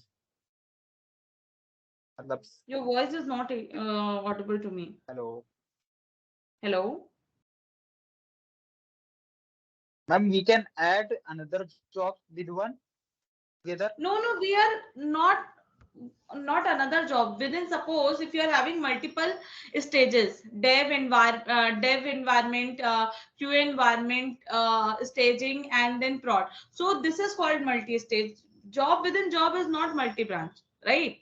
मतलब, Your voice is not audible to me. hello. Hello. Ma'am, we can add another job with one together. No, no, we are not another job. Within, suppose if you are having multiple stages, dev environment, QA environment, staging, and then prod. So this is called multi-stage. Job within job is not multi-branch, right?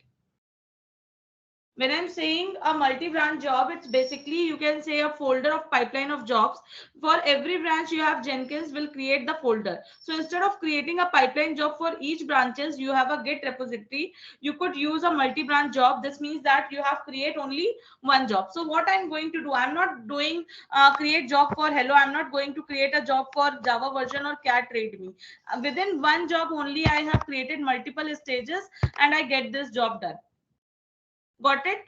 When I'm saying a multi-branch job, it's basically, you can say, a folder of pipeline of jobs. For every branch you have, Jenkins will create the folder. So instead of creating a pipeline job for each branches, you have a Git repository. You could use a multi-branch job. This means that you have create only one job. So what I'm going to do, I'm not doing create job for Hello. I'm not going to create a job for Java version or cat readme. Within one job only, I have created multiple stages and I get this job done. Got it?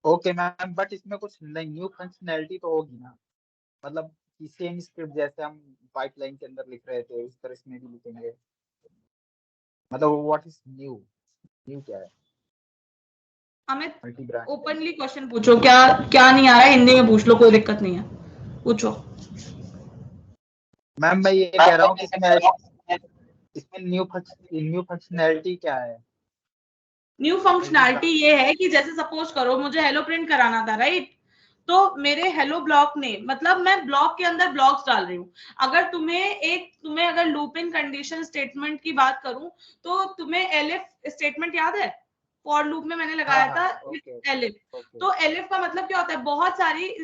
Okay ma'am, but इसमें कुछ new functionality तो होगी ना, मतलब same script जैसे हम pipeline के अंदर लिख रहे थे उस तरह इसमें भी लिखेंगे, मतलब व्हाट इज न्यू, न्यू क्या है? Amit, multi branch openly question पूछो, क्या क्या नहीं आ रहा है हिंदी में पूछ लो, कोई दिक्कत नहीं है, पूछो। मैम मैं ये कह रहा हूँ कि इसमें न्यू फंक्शनैलिटी क्या है? न्यू फंक्शनैलिटी ये है कि जैसे सपोज करो मुझे हेलो प्रिंट कराना था, राइट? तो मेरे हेलो ब्लॉक ने, मतलब मैं ब्लॉक के अंदर ब्लॉक्स डाल रही हूँ। अगर तुम्हें अगर लूपिंग कंडीशन स्टेटमेंट की बात करूं, तो तुम्हें एलिफ स्टेटमेंट याद है? फॉर लूप में मैंने लगाया था एलिफ। तो एलिफ का मतलब क्या होता है? बहुत सारी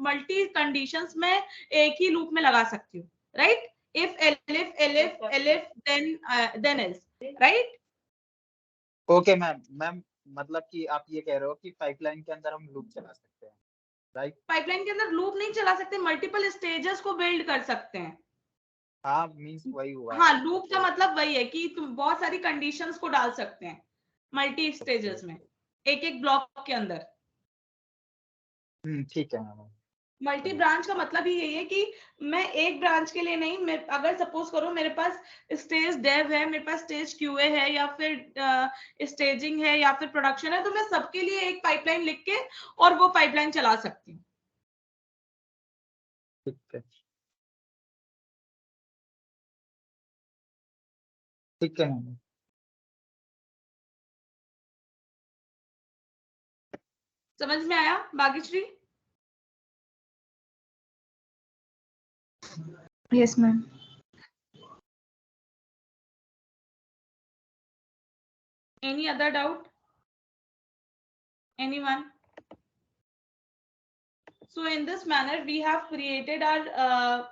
मल्टी कंडीशंस में एक ही लूप में लगा सकती हूँ, right? If elif elif elif then else, right? Okay ma'am, ma'am मतलब कि आप ये कह रहे हो कि पाइपलाइन के अंदर हम लूप चला सकते हैं, राइट? पाइपलाइन के अंदर लूप नहीं चला सकते, मल्टीपल स्टेजेस को बिल्ड कर सकते हैं। हाँ, मींस वही हुआ। हाँ, लूप का मतलब वही है कि तुम बहुत सारी कंडीशंस को डाल सकते हैं मल्टी स्टेजेस में, एक एक ब्लॉक के अंदर। ठीक है मैम। मल्टी ब्रांच का मतलब ही यही है कि मैं एक ब्रांच के लिए नहीं, मैं अगर सपोज करो मेरे पास स्टेज डेव है, मेरे पास स्टेज क्यूए है, या फिर स्टेजिंग है, या फिर प्रोडक्शन है, तो मैं सबके लिए एक पाइपलाइन लिख के और वो पाइपलाइन चला सकती हूँ। ठीक है, ठीक है मैम। समझ में आया Bhagyashree? Yes, ma'am. Any other doubt? Anyone? So in this manner, we have created our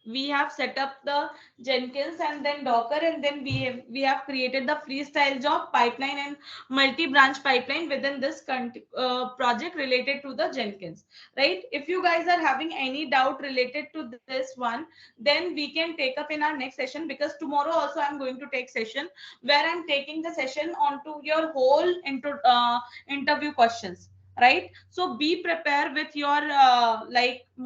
we have set up the Jenkins and then Docker, and then we have created the freestyle job pipeline and multi-branch pipeline within this project related to the Jenkins, right? If you guys are having any doubt related to this one, then we can take up in our next session, because tomorrow also I'm going to take session where I'm taking the session onto your whole interview questions, right? So be prepared with your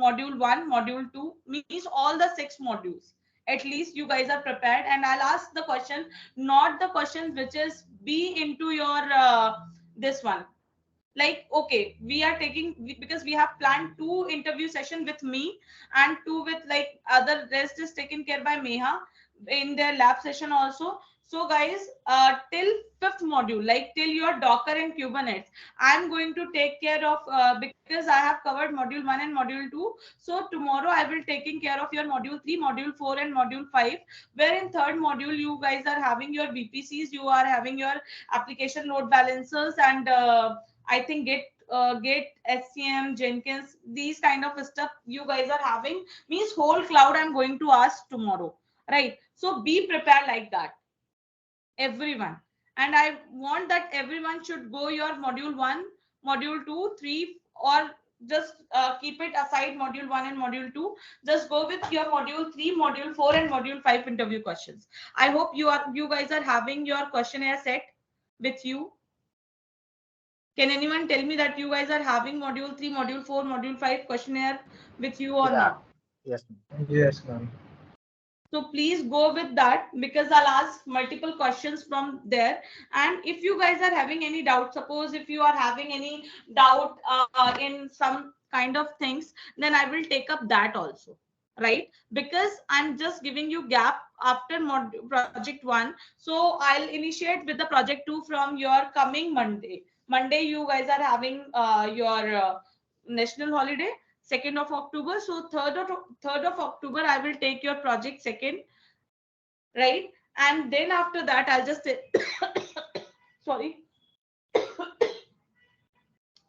module 1, module 2, means all the 6 modules. At least you guys are prepared, and I'll ask the question, not the questions which is be into your this one. Like, okay, we are taking, because we have planned 2 interview session with me and 2 with like other, rest is taken care by Meha in their lab session also. So guys, till 5th module, like till your Docker and Kubernetes, I'm going to take care of, because I have covered module 1 and module 2. So tomorrow I will taking care of your module 3, module 4 and module 5, where in third module you guys are having your VPCs, you are having your application load balancers, and I think Git, SCM, Jenkins, these kind of stuff you guys are having, means whole cloud I'm going to ask tomorrow, right? So be prepared like that, everyone. And I want that everyone should go your module 1, module 2, 3, or just keep it aside module 1 and module 2. Just go with your module 3, module 4 and module 5 interview questions. I hope you guys are having your questionnaire set with you. Can anyone tell me that you guys are having module 3, module 4, module 5 questionnaire with you or not? Yes, Yes, ma'am. So please go with that, because I'll ask multiple questions from there. And if you guys are having any doubt, suppose if you are having any doubt in some kind of things, then I will take up that also, right? Because I'm just giving you gap after project 1. So I'll initiate with the project 2 from your coming Monday. Monday, you guys are having your national holiday, 2nd of October. So 3rd of October, I will take your project 2nd, right? And then after that, I'll just sorry,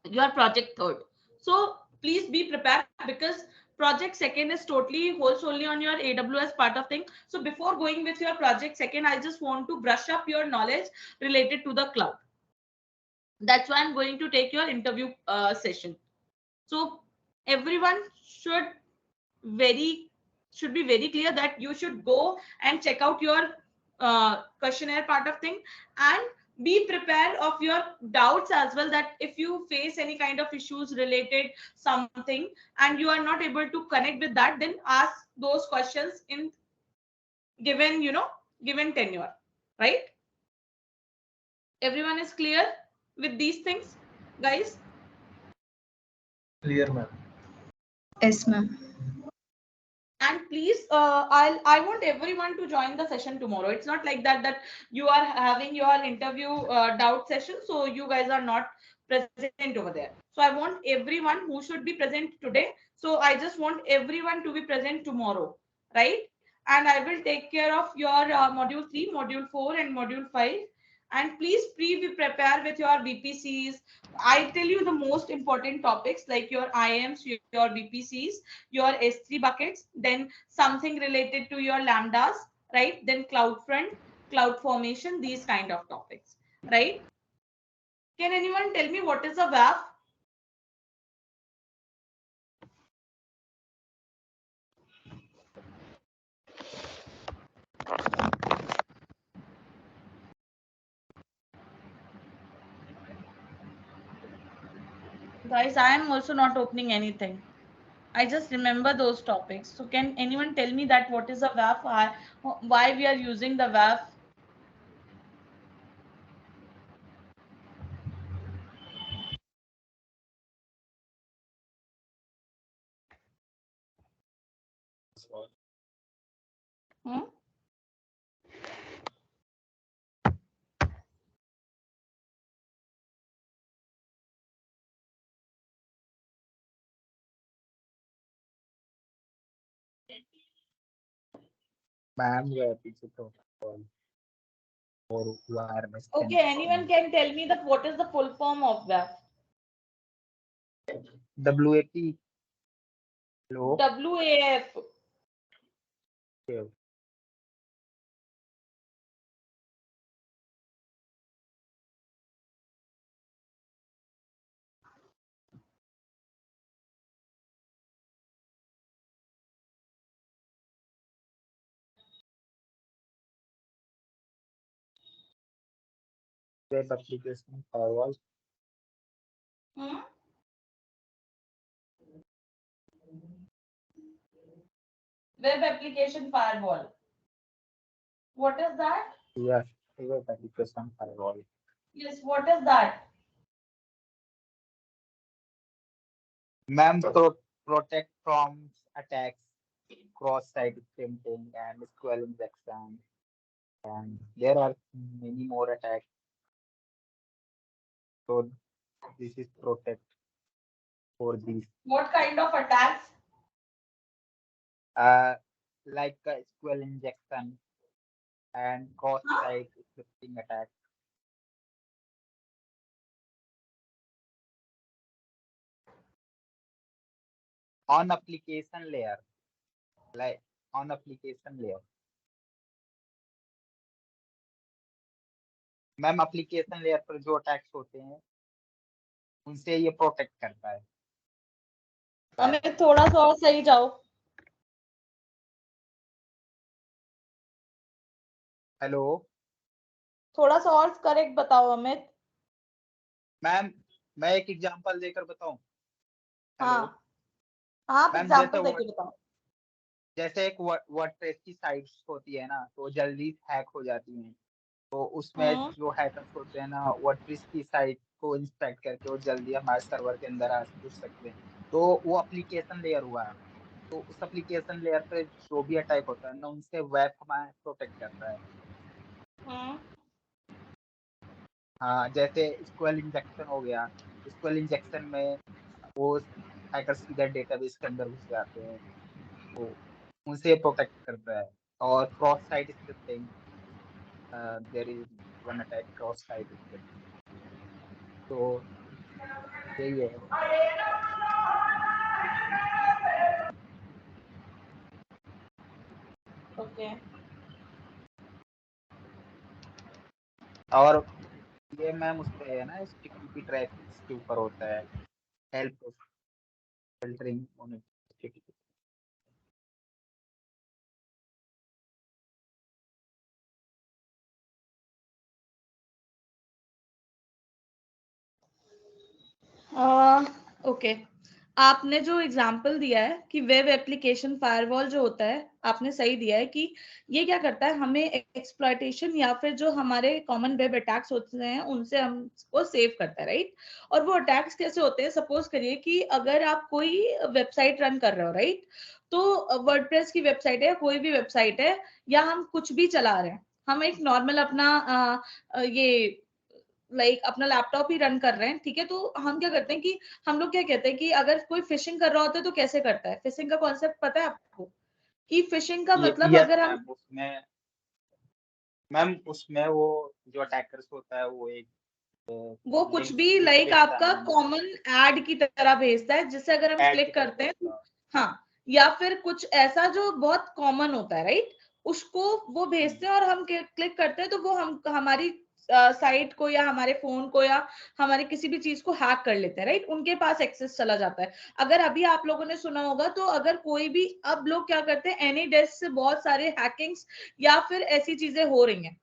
your project 3rd. So please be prepared, because project 2nd is totally holds only on your AWS part of thing. So before going with your project 2nd, I just want to brush up your knowledge related to the cloud. That's why I'm going to take your interview session. So everyone very should be very clear that you should go and check out your questionnaire part of thing, and be prepared of your doubts as well, that if you face any kind of issues related something and you are not able to connect with that, then ask those questions in given, given tenure, right? Everyone is clear with these things, guys? Clear, ma'am. Yes, ma'am. And please, I want everyone to join the session tomorrow. It's not like that you are having your interview doubt session, so you guys are not present over there. So I want everyone who should be present today, so I just want everyone to be present tomorrow, right? And I will take care of your module 3, module 4, and module 5. And please prepare with your VPCs. I tell you the most important topics, like your IAMs, your VPCs, your S3 buckets, then something related to your lambdas, right? Then CloudFront, cloud formation, these kind of topics, right? Can anyone tell me what is a WAF? Guys, I am also not opening anything. I just remember those topics. So can anyone tell me that what is a WAF? Why we are using the WAF? Hmm? Ma'am पीछे protocol और wireless Okay, anyone can tell me that what is the full form of WAF? WAP. Hello. WAF. Okay. Web application firewall. Hmm? Web application firewall. What is that? Yes, web application firewall. Yes, what is that? Ma'am, protect from attacks, cross-site scripting, and SQL injection. And there are many more attacks. So this is protect for these. What kind of attacks? Like SQL injection and cross-site scripting attack. On application layer, like on application layer. Ma'am application layer पर जो attacks होते हैं उनसे ये protect करता है। हमें थोड़ा सा और सही जाओ। हेलो थोड़ा सा और करेक्ट बताओ अमित। मैम मैं एक एग्जांपल देकर बताऊं। हाँ आप मैम एग्जांपल देके बताओ। जैसे एक वर्डप्रेस की साइट्स होती है ना, तो जल्दी हैक हो जाती हैं। तो उसमें जो हैकर्स होते हैं ना, वर्डप्रेस की साइट को इंस्पेक्ट करके वो जल्दी हमारे सर्वर के अंदर आ घुस सकते हैं। तो वो एप्लीकेशन लेयर हुआ। तो उस एप्लीकेशन लेयर पे जो भी अटैक होता है ना, उनसे वेब हमारा प्रोटेक्ट करता है। हाँ, जैसे स्क्वेल इंजेक्शन हो गया। स्क्वेल इंजेक्शन में वो हैकर्स सीधा डेटाबेस के अंदर घुस जाते हैं, तो उनसे प्रोटेक्ट करता है। और cross site scripting, there is one attack cross site scripting. तो यही है। ओके। और ये मैम उस पे है ना, HTTP ट्रैफिक के ऊपर होता है, help filtering on HTTP। Okay, आपने जो एग्जांपल दिया है कि वेब एप्लीकेशन फायरवॉल जो होता है, आपने सही दिया है कि ये क्या करता है, हमें एक्सप्लॉइटेशन या फिर जो हमारे कॉमन वेब अटैक्स होते हैं उनसे हमको सेव करता है, राइट। और वो अटैक्स कैसे होते हैं, सपोज करिए कि अगर आप कोई वेबसाइट रन कर रहे हो, राइट, तो वर्डप्रेस की वेबसाइट है या कोई भी वेबसाइट है, या हम कुछ भी चला रहे हैं, हम एक नॉर्मल अपना ये अपना लैपटॉप ही रन कर रहे हैं, ठीक है। तो हम क्या करते हैं कि हम लोग क्या कहते हैं कि अगर कोई फिशिंग कर रहा होता है तो कैसे करता है, फिशिंग का कॉन्सेप्ट पता है आपको, कि फिशिंग का मतलब यस अगर हम मैम उसमें वो जो अटैकर्स होता है वो एक वो कुछ लिंक भी लिंक भेजता है आपका मैम, कॉमन एड की तरह भेजता है, जिससे अगर हम ऐड की क्लिक तरह करते हैं भेजता है। हाँ, या फिर कुछ ऐसा जो बहुत कॉमन होता है, राइट, उसको वो भेजते हैं और हम क्लिक करते हैं तो वो हम हमारी साइट को या हमारे फोन को या हमारे किसी भी चीज को हैक कर लेते हैं, राइट, उनके पास एक्सेस चला जाता है। अगर अभी आप लोगों ने सुना होगा तो अगर कोई भी, अब लोग क्या करते हैं, एनी डेस्क से बहुत सारे हैकिंग्स या फिर ऐसी चीजें हो रही हैं,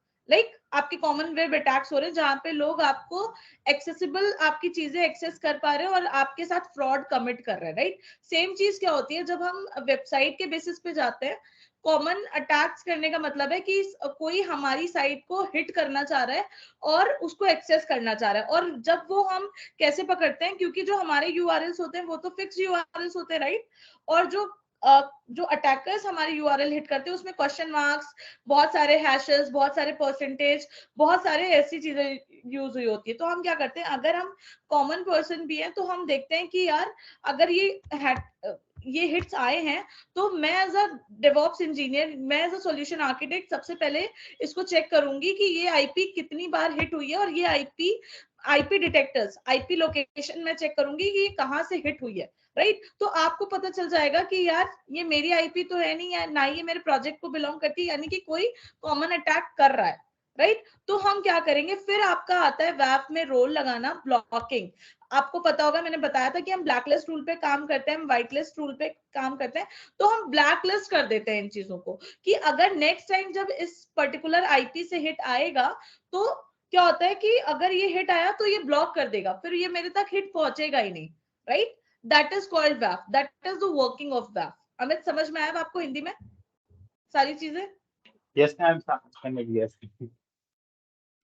आपके कॉमन वेब अटैक्स हो रहे हैं जहां पे लोग आपको एक्सेसिबल आपकी चीजें एक्सेस कर पा रहे हैं और आपके साथ फ्रॉड कमिट कर रहे हैं, राइट। सेम चीज क्या होती है जब हम वेबसाइट के बेसिस पे जाते हैं, कॉमन अटैक्स करने का मतलब है कि कोई हमारी साइट को हिट करना चाह रहा है और उसको एक्सेस करना चाह रहा है, और जब वो हम कैसे पकड़ते हैं, क्योंकि जो हमारे यूआरएल्स होते हैं वो तो फिक्स यूआरएल्स होते हैं, राइट। और जो अटैकर्स हमारे यूआरएल हिट करते हैं उसमें क्वेश्चन मार्क्स, बहुत सारे हैशेस, बहुत सारे परसेंटेज, बहुत सारे ऐसी चीजें यूज हुई होती है। तो हम क्या करते हैं, अगर हम कॉमन पर्सन भी हैं तो हम देखते हैं कि यार अगर ये हिट्स आए हैं, तो मैं एज अ डेवऑप्स इंजीनियर, मैं एज अ सॉल्यूशन आर्किटेक्ट सबसे पहले इसको चेक करूंगी कि ये आईपी कितनी बार हिट हुई है, और ये आईपी डिटेक्टर्स, आईपी लोकेशन मैं चेक करूंगी कि ये कहाँ से हिट हुई है, राइट। तो आपको पता चल जाएगा कि यार ये मेरी आईपी तो है नहीं, या ना ये मेरे प्रोजेक्ट को बिलोंग करती है, यानी कि कोई कॉमन अटैक कर रहा है, राइट। तो हम क्या करेंगे, फिर आपका आता है वैप में रोल लगाना, ब्लॉकिंग। आपको पता होगा, मैंने बताया था कि हम ब्लैक लिस्ट रूल पे काम करते हैं, हम व्हाइट लिस्ट रूल पे काम करते हैं। तो हम ब्लैक लिस्ट कर देते हैं इन चीजों को, कि अगर नेक्स्ट टाइम जब इस पर्टिकुलर आईपी से हिट आएगा, तो क्या होता है कि अगर ये हिट आया तो ये ब्लॉक कर देगा, फिर ये मेरे तक हिट पहुंचेगा ही नहीं, right. That is called वैप, that is the working of वैप। Amit, समझ में आया आपको हिंदी में सारी चीजें? यस मैम, समझ गया।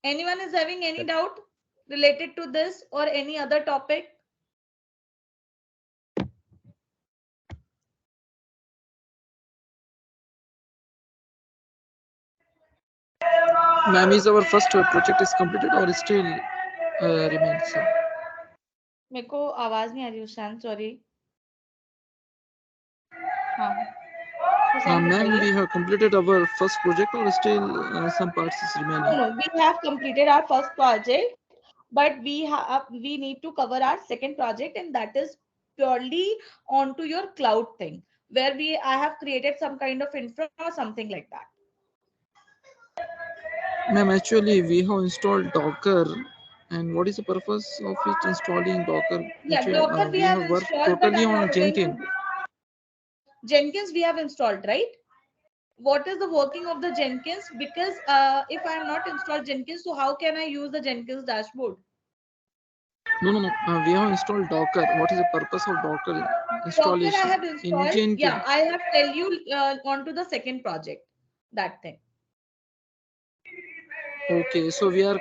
Anyone is having any doubt related to this or any other topic? Ma'am, is our first project is completed or still remains? मेरे को आवाज नहीं आ रही हुसैन, सॉरी। हाँ, हुसैन Ma'am, बताइए। we have completed our first project or still some parts is remaining? No, we have completed our first project, but we need to cover our second project, and that is purely onto your cloud thing, where I have created some kind of infra or something like that. Ma'am, actually we have installed Docker, and what is the purpose of it installing Docker? Yeah, Actually, Docker we we have have worked installed, but totally I'm on not going Jenkins. to. Jenkins we have installed, right? What is the working of the Jenkins? Because if I am not installed Jenkins, so how can I use the Jenkins dashboard? No, no, no. We have installed Docker. What is the purpose of Docker Docker I installation have in installed. Jenkins? Yeah, I have tell you onto the second project. That thing. Okay, so we are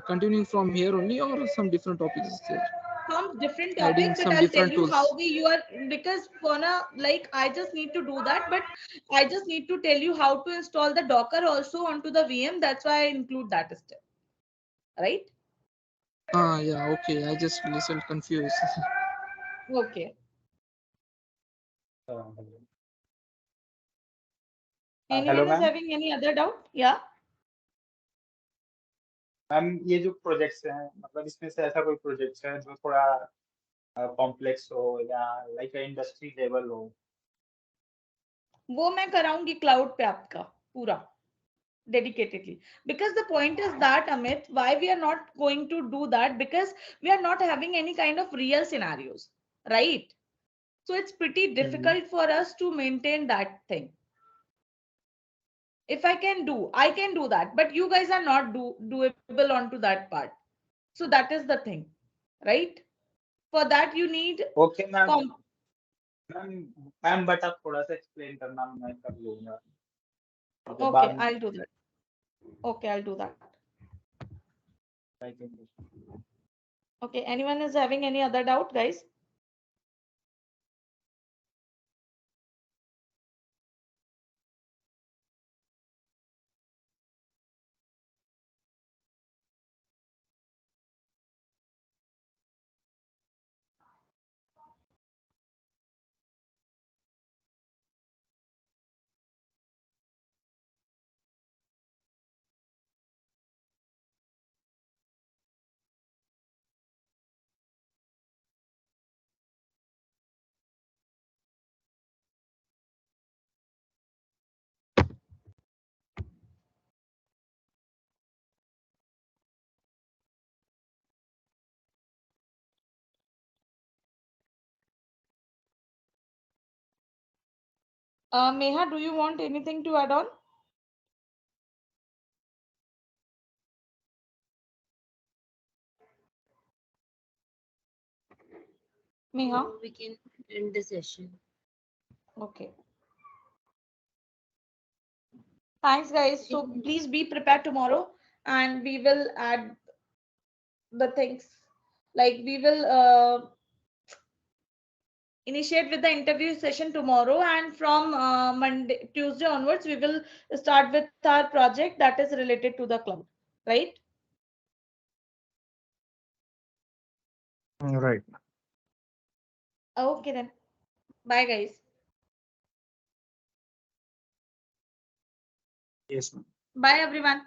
continuing from here only, or some different topics is there? Some different Adding topic, but some I'll tell different you how tools. you are, because for now, like I just need to do that, but I just need to tell you how to install the Docker also onto the VM. That's why I include that step. Right? Ah, yeah, okay. I just listened confused. Okay. Hello Anyone is ma'am having any other doubt? Yeah. Ma'am ये जो projects हैं मतलब इसमें से ऐसा कोई project है जो थोड़ा कॉम्प्लेक्स हो या लाइक इंडस्ट्री लेवल हो वो मैं कराऊंगी क्लाउड पे आपका पूरा dedicatedly, because the point is that Amit, why we are not going to do that, because we are not having any kind of real scenarios, right? So it's pretty difficult for us to maintain that thing. If I can do that, but you guys are not doable onto that part. So that is the thing, right? For that you need okay ma'am ma'am ma'am but आप थोड़ा सा explain करना मैं कर लूंगा ठीक है okay, बाद में I'll do that. Okay, I'll do that. Okay, anyone is having any other doubt, guys? Meha, do you want anything to add on? Meha? We can end the session. Okay. Thanks, guys. So please be prepared tomorrow, and we will add the things. Like we will initiate with the interview session tomorrow, and from Monday, Tuesday onwards, we will start with our project that is related to the cloud. Right? Right. Okay then. Bye, guys. Yes, ma'am. Bye, everyone.